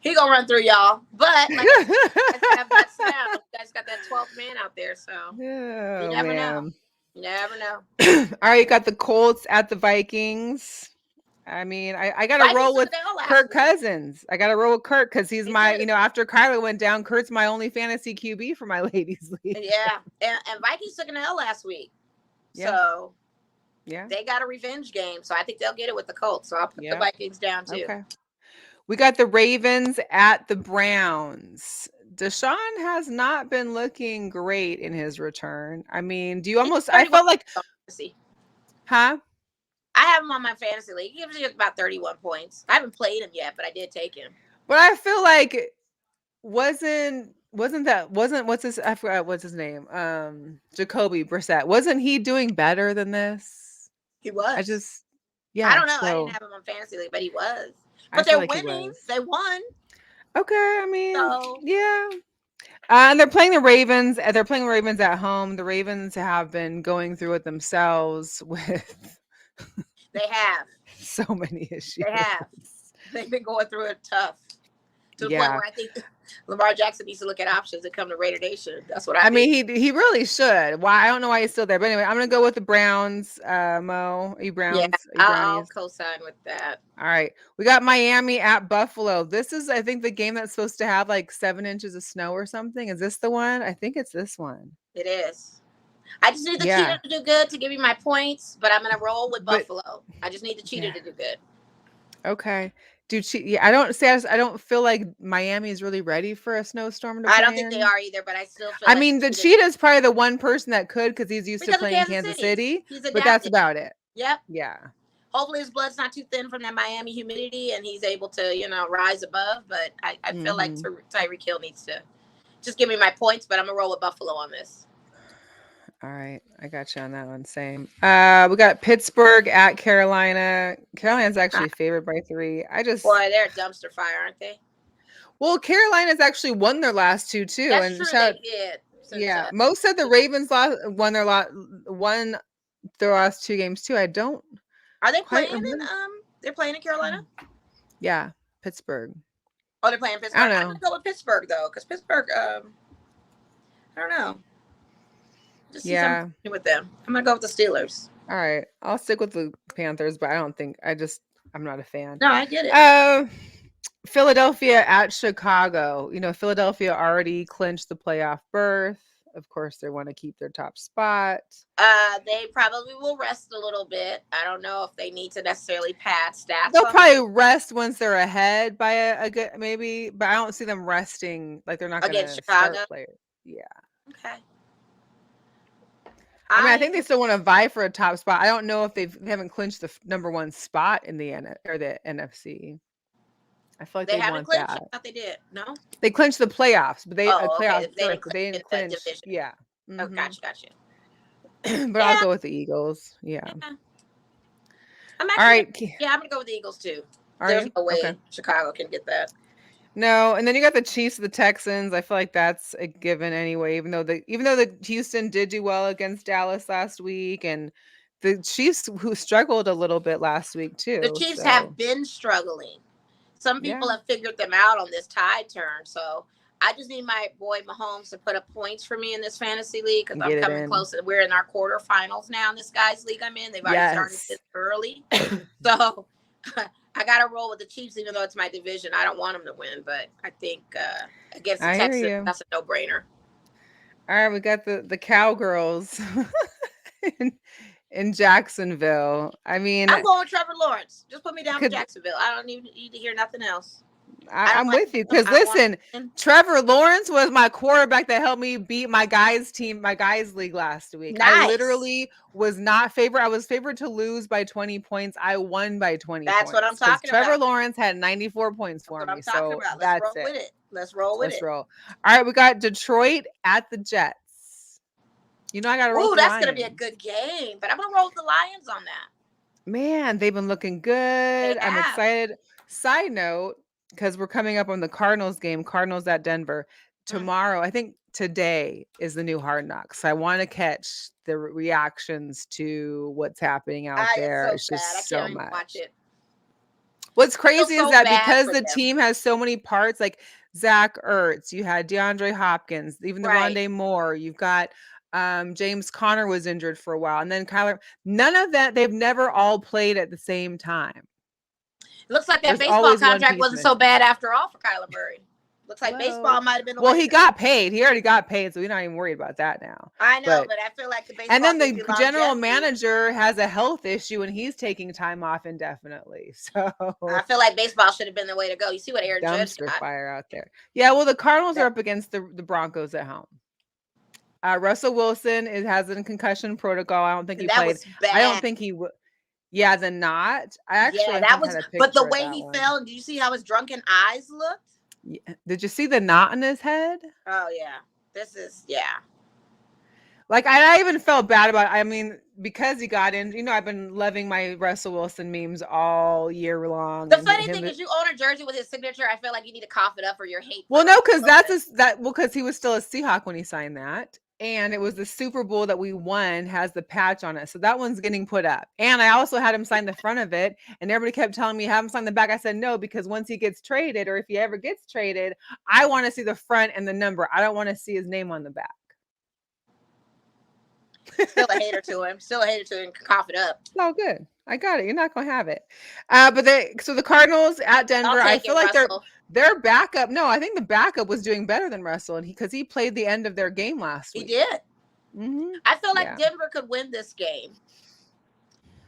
He gonna run through y'all, but like, you guys have that sound. You guys got that 12th man out there, so you never know. You never know. All right, you got the Colts at the Vikings. I mean, I got to roll with Kirk Cousins. I got to roll with Kirk because he's my, after Kyler went down, Kurt's my only fantasy QB for my ladies league. Yeah, and Vikings took an L last week, so they got a revenge game. So I think they'll get it with the Colts. So I'll put the Vikings down too. Okay. We got the Ravens at the Browns. Deshaun has not been looking great in his return. I mean, I felt like, huh? I have him on my fantasy league. He gives you about 31 points. I haven't played him yet, but I did take him. But I feel like what's his name? Jacoby Brissett. Wasn't he doing better than this? He was. I don't know. I didn't have him on fantasy league, but he was. But they're winning. They won. Okay, I mean, and they're playing the Ravens. They're playing the Ravens at home. The Ravens have been going through it themselves with. They have so many issues. They have. They've been going through it tough. To the point where I think Lamar Jackson needs to look at options and come to Raider Nation. That's what I mean. He really should. Why? I don't know why he's still there. But anyway, I'm gonna go with the Browns. Mo, are you Browns? Yeah, I'll co-sign with that. All right, we got Miami at Buffalo. This is, I think, the game that's supposed to have like 7 inches of snow or something. Is this the one? I think it's this one. It is. I just need the cheater to do good to give me my points, but I'm gonna roll with Buffalo. I just need the cheater to do good. Okay. I don't feel like Miami is really ready for a snowstorm. I don't think they are either, but I still feel I mean, the Cheetah is probably the one person that could because he's used to playing Kansas City. But that's about it. Yep. Yeah. hopefully his blood's not too thin from that Miami humidity and he's able to, rise above. But I feel like Tyreek Hill needs to just give me my points, but I'm going to roll with Buffalo on this. All right. I got you on that one. Same. We got Pittsburgh at Carolina. Carolina's actually favored by 3. Boy, they're a dumpster fire, aren't they? Well, Carolina's actually won their last 2 too. That's true, they did. Yeah. Most said the Ravens won their last 2 games too. I don't. Are they playing in they're playing in Carolina? Yeah, Pittsburgh. Oh, they're playing Pittsburgh. I don't know. I'm gonna go with Pittsburgh though, because Pittsburgh, I don't know. Just see something with them. I'm gonna go with the Steelers. All right, I'll stick with the Panthers, but I'm not a fan. No, I get it. Philadelphia at Chicago. Philadelphia already clinched the playoff berth. Of course, they want to keep their top spot. They probably will rest a little bit. I don't know if they need to necessarily pad stats. They'll probably rest once they're ahead by a good maybe, but I don't see them resting. Like they're not going to start players. Yeah. Okay. I think they still want to vie for a top spot. I don't know if they haven't clinched the number 1 spot in the NFC. I feel like they haven't want clinched. that. I thought they did. No, they clinched the playoffs, but they didn't clinch. Yeah. Oh, gotcha. But I'll go with the Eagles. Yeah. All right. Yeah, I'm gonna go with the Eagles too. There's no way Chicago can get that. No, and then you got the Chiefs, the Texans. I feel like that's a given anyway. Even though the Houston did do well against Dallas last week, and the Chiefs who struggled a little bit last week too. The Chiefs have been struggling. Some people have figured them out on this tide turn. So I just need my boy Mahomes to put up points for me in this fantasy league because I'm coming close. We're in our quarterfinals now in this guys' league I'm in. They've already started this early, so. I got to roll with the Chiefs, even though it's my division. I don't want them to win, but I think against the Texans, that's a no-brainer. All right, we got the Cowgirls in Jacksonville. I mean, I'm going with Trevor Lawrence. Just put me down for Jacksonville. I don't even need to hear nothing else. I'm with you because listen, Trevor Lawrence was my quarterback that helped me beat my guys league last week. Nice. I literally was not favored. I was favored to lose by 20 points. I won by 20 points. That's what I'm talking about. Trevor Lawrence had 94 points for me. So that's it. Let's roll with it. All right, we got Detroit at the Jets. I got to roll. Ooh, that's going to be a good game, but I'm going to roll with the Lions on that. Man, they've been looking good. I'm excited. Side note, because we're coming up on the Cardinals game, Cardinals at Denver tomorrow. I think today is the new Hard Knocks. I want to catch the reactions to what's happening out there. It's just so much. Watch it. What's crazy is that because the team has so many parts, like Zach Ertz, you had DeAndre Hopkins, even the Rondé Moore, you've got James Conner was injured for a while, and then Kyler. None of that. They've never all played at the same time. Looks like that baseball contract wasn't so bad after all for Kyler Murray. Looks like baseball might have been. Well, he got paid. He already got paid, so we're not even worried about that now. I know, but I feel like the baseball. And then the general manager has a health issue, and he's taking time off indefinitely. So I feel like baseball should have been the way to go. You see what Aaron Judge got? Fire out there. Yeah, well, the Cardinals are up against the Broncos at home. Russell Wilson has a concussion protocol. I don't think he played. I don't think he would. Yeah, the knot. I actually that was. But the way he fell, did you see how his drunken eyes looked? Yeah. Did you see the knot in his head? Oh yeah, this is Like I even felt bad about it. I mean, because he got in. I've been loving my Russell Wilson memes all year long. The funny thing is, you own a jersey with his signature. I feel like you need to cough it up or your hate. Well, no, because because he was still a Seahawk when he signed that. And it was the Super Bowl that we won has the patch on it. So that one's getting put up. And I also had him sign the front of it. And everybody kept telling me, have him sign the back. I said, no, because once he gets traded or if he ever gets traded, I want to see the front and the number. I don't want to see his name on the back. Still a hater to him. Cough it up. Oh, good. I got it. You're not going to have it. So the Cardinals at Denver, I feel like their backup. No, I think the backup was doing better than Russell, and because he played the end of their game last week. He did. Mm-hmm. I feel like Denver could win this game.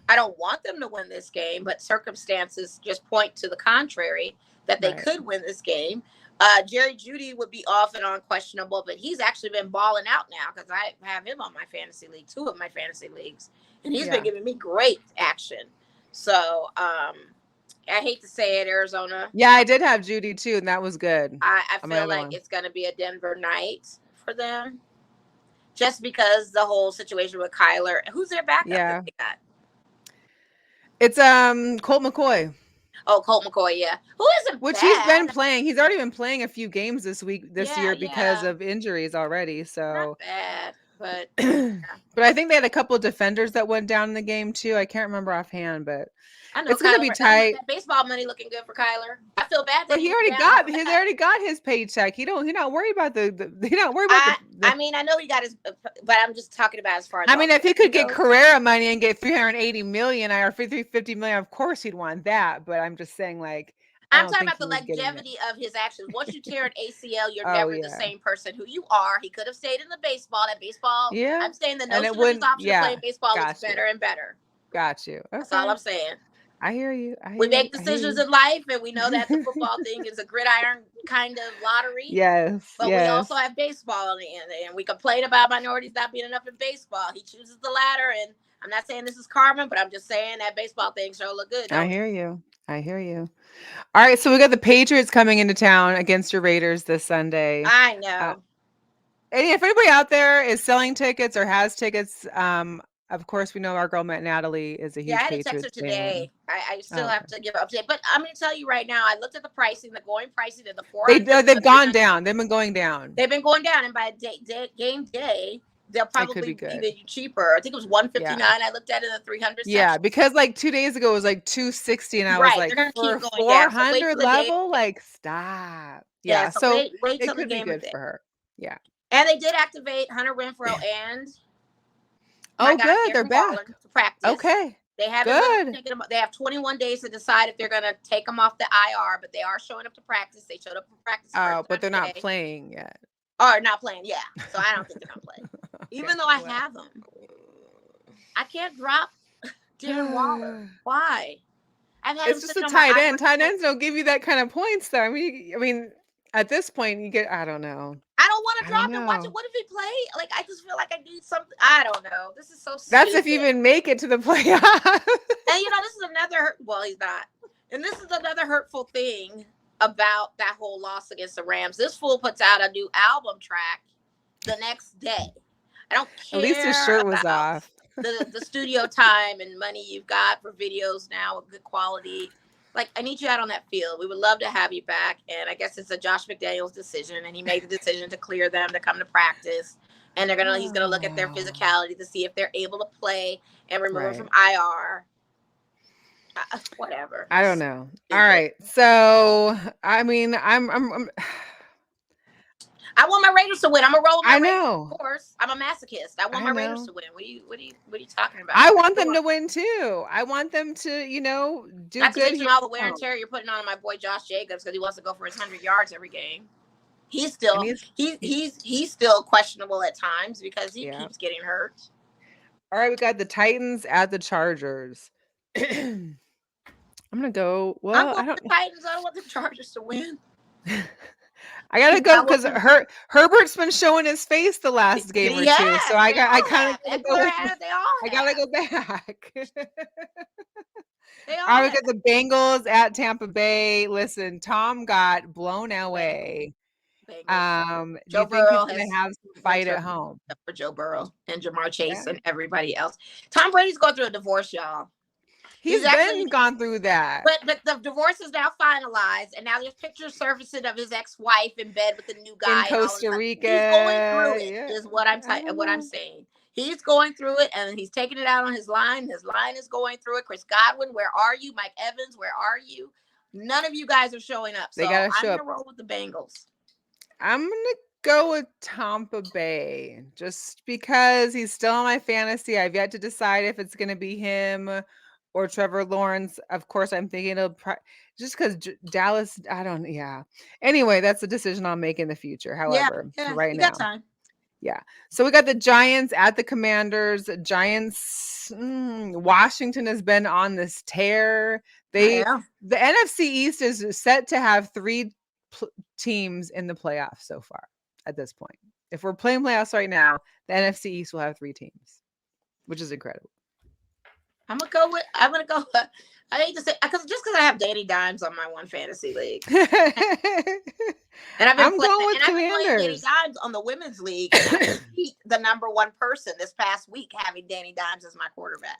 I don't want them to win this game, but circumstances just point to the contrary that they could win this game. Jerry Jeudy would be off and on questionable, but he's actually been balling out now because I have him on my fantasy league, 2 of my fantasy leagues, and he's been giving me great action. So I hate to say it, Arizona. Yeah, I did have Judy too, and that was good. I feel like it's going to be a Denver night for them, just because the whole situation with Kyler. Who's their backup that they got? It's Colt McCoy. Oh, Colt McCoy, yeah. Who isn't Which bad. he's been playing. He's already been playing a few games this year because of injuries already. So not bad, but but I think they had a couple of defenders that went down in the game too. I can't remember offhand, but I know it's gonna be tight. That baseball money looking good for Kyler. I feel bad that but he already got his paycheck. He not worried about he not worried about I mean, I know he got his, but I'm just talking about as far as I mean, if he could get Carrera money and get 380 million or 350 million, of course he'd want that. But I'm just saying, like, I'm talking about the longevity of his actions. Once you tear an ACL, you're never the same person who you are. He could have stayed in the baseball. That baseball, I'm saying the notion of his option of playing baseball is better and better. Got you. Okay. That's all I'm saying. I hear you. We make decisions in life, and we know that the football thing is a gridiron kind of lottery. Yes. But we also have baseball, and we complain about minorities not being enough in baseball. He chooses the latter, and I'm not saying this is karma, but I'm just saying that baseball thing sure look good. I hear you. All right, so we got the Patriots coming into town against your Raiders this Sunday. I know. And if anybody out there is selling tickets or has tickets, of course, we know our girl Natalie is a huge Patriots fan. I had to text her today. I still have to give her update, but I'm going to tell you right now. I looked at the pricing, the going pricing, and the 400. They've gone down. They've been going down. They've been going down, and by game day, they'll probably be even cheaper. I think it was $159. I looked at it in the 300. Yeah, because like 2 days ago it was like $260, and I was like, for 400 level, like stop. Yeah, so wait it till could the be game good for her. Yeah, and they did activate Hunter Renfrow and. Oh, good. They're back. To practice. Okay. They haven't they have 21 days to decide if they're going to take them off the IR, but they are showing up to practice. They showed up for practice. Oh, but they're not playing yet. Or not playing, yeah. So I don't think they're going to play. Okay, even though I have them. I can't drop Darren Waller. Why? It's just a tight end. Tight ends don't give you that kind of points, though. I mean, at this point, you get, I don't know. I don't want to drop him. Watch it. What if he play? Like, I just feel like I need something. I don't know. This is so stupid. That's if you even make it to the playoffs. And, this is another, well, he's not. And this is another hurtful thing about that whole loss against the Rams. This fool puts out a new album track the next day. I don't care. At least his shirt was off. The studio time and money you've got for videos now with good quality. Like, I need you out on that field. We would love to have you back. And I guess it's a Josh McDaniels decision. And he made the decision to clear them to come to practice. And he's gonna look at their physicality to see if they're able to play and remove them from IR. Whatever. I don't know. All right. So I mean, I want my Raiders to win. I'm a roll. I know. Raiders, of course, I'm a masochist. I want my Raiders to win. What are you talking about? I want them to win too. I want them to, do Not good. To mention all the wear and tear you're putting on my boy Josh Jacobs because he wants to go for his 100 yards every game. He's still he's still questionable at times because he keeps getting hurt. All right, we got the Titans at the Chargers. I'm gonna go. Well, I don't. The Titans. I don't want the Chargers to win. I gotta go because Herbert's been showing his face the last game or two, so I gotta go back. I would get the Bengals at Tampa Bay. Listen, Tom got blown away. Joe Burrow is gonna have some fight at home for Joe Burrow and Jamar Chase and everybody else. Tom Brady's going through a divorce, y'all. He's actually gone through that. But the divorce is now finalized, and now there's pictures surfacing of his ex-wife in bed with the new guy in Costa Rica. He's going through it, is what I'm saying. He's going through it, and he's taking it out on his line. His line is going through it. Chris Godwin, where are you? Mike Evans, where are you? None of you guys are showing up. So I'm gonna roll with the Bengals. I'm gonna go with Tampa Bay just because he's still on my fantasy. I've yet to decide if it's gonna be him or Trevor Lawrence. Of course, I'm thinking just because Dallas. Anyway, that's a decision I'll make in the future. However, right now, got time. Yeah. So we got the Giants at the Commanders. Giants. Washington has been on this tear. The NFC East is set to have 3 teams in the playoffs so far at this point. If we're playing playoffs right now, the NFC East will have 3 teams, which is incredible. I'm gonna go. I hate to say because I have Danny Dimes on my one fantasy league, and I've been playing Danny Dimes on the women's league. And I beat the #1 person this past week having Danny Dimes as my quarterback.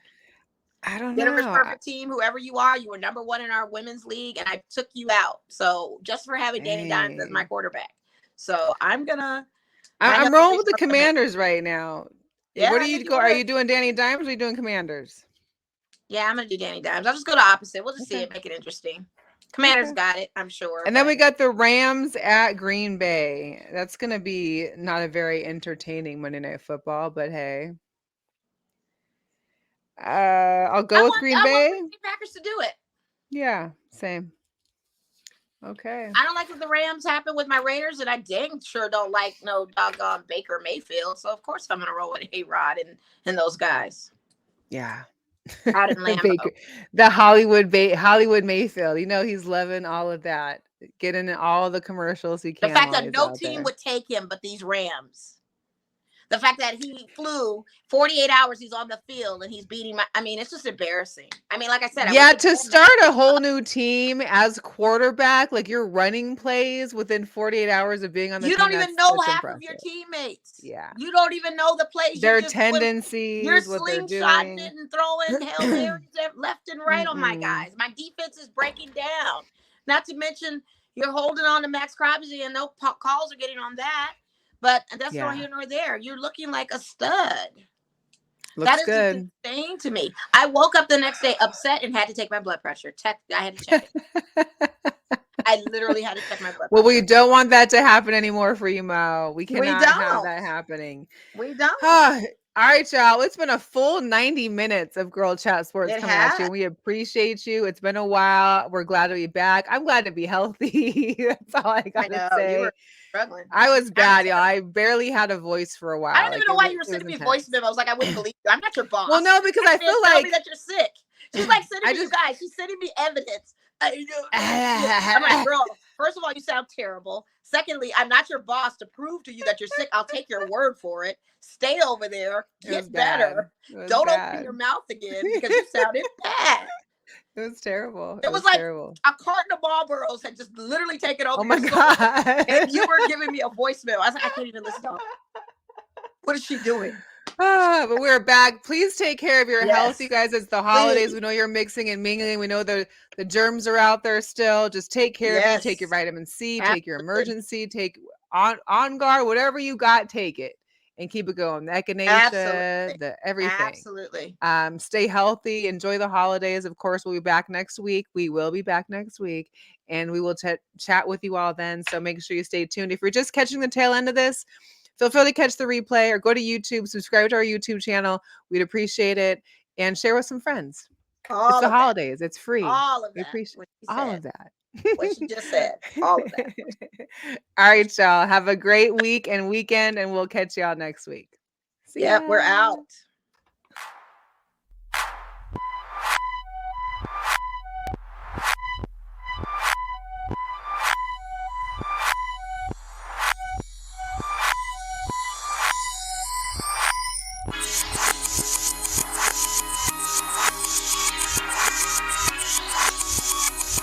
I don't Jennifer's know. Perfect Team, whoever you are, you were #1 in our women's league, and I took you out. So just for having Danny Dimes as my quarterback. So I'm rolling with the Commanders right now. Yeah, what are you go? Are you doing Danny Dimes or are you doing Commanders? Yeah, I'm gonna do Danny Dimes. I'll just go to opposite. We'll just see it, make it interesting. Commanders got it, I'm sure. And then we got the Rams at Green Bay. That's gonna be not a very entertaining Monday Night Football, but hey. I'll go with Green Bay. I want the Packers to do it. Yeah, same. Okay. I don't like what the Rams happened with my Raiders, and I dang sure don't like no doggone Baker Mayfield. So of course I'm gonna roll with A-Rod and those guys. Yeah. Out in Lambeau. The Hollywood Mayfield. You know he's loving all of that. Getting in all the commercials he can. The fact that no team would take him but these Rams. The fact that he flew 48 hours, he's on the field and he's beating it's just embarrassing. I mean, like I said, to start a whole new team as quarterback, like you're running plays within 48 hours of being on the team. You don't even know half of your teammates. Yeah. You don't even know the plays. Their tendencies, you're what they're doing. Slingshotting it and throwing Hail Marys left and right on my guys. My defense is breaking down. Not to mention, you're holding on to Max Crosby and no calls are getting on that. But that's nor here nor there. You're looking like a stud. That is good. Insane to me. I woke up the next day upset and had to take my blood pressure. I had to check it. I literally had to check my blood pressure. Well, we don't want that to happen anymore for you, Mo. We cannot have that happening. We don't. All right, y'all. It's been a full 90 minutes of Girl Chat Sports coming at you. We appreciate you. It's been a while. We're glad to be back. I'm glad to be healthy. That's all I got to say. You were struggling. I was bad, y'all. I barely had a voice for a while. I don't even know why you were sending me voice memos. Like, I wouldn't believe you. I'm not your boss. Well, no, because I feel like... Tell me that you're sick. She's like sending me, you guys, she's sending me evidence. I'm like, girl, first of all, you sound terrible. Secondly, I'm not your boss to prove to you that you're sick. I'll take your word for it. Stay over there. Get better. Don't open your mouth again because you sounded bad. It was terrible. It was like terrible. A carton of Marlboros had just literally taken over. Oh my God. And you were giving me a voicemail. I was like, I can't even listen to her. What is she doing? But we're back. Please take care of your health, you guys. It's the holidays. Please. We know you're mixing and mingling. We know the germs are out there still. Just take care of you. Take your vitamin C. Absolutely. Take your emergency. Take on guard. Whatever you got, take it and keep it going. The echinacea, the everything. Absolutely. Stay healthy. Enjoy the holidays. Of course, we'll be back next week. We will be back next week, and we will chat with you all then. So make sure you stay tuned. If you're just catching the tail end of this, feel free to catch the replay or go to YouTube, subscribe to our YouTube channel. We'd appreciate it. And share with some friends. It's the holidays. That. It's free. All of that. We appreciate all of that. What you just said. All of that. All right, y'all. Have a great week and weekend, and we'll catch y'all next week. See ya. We're out.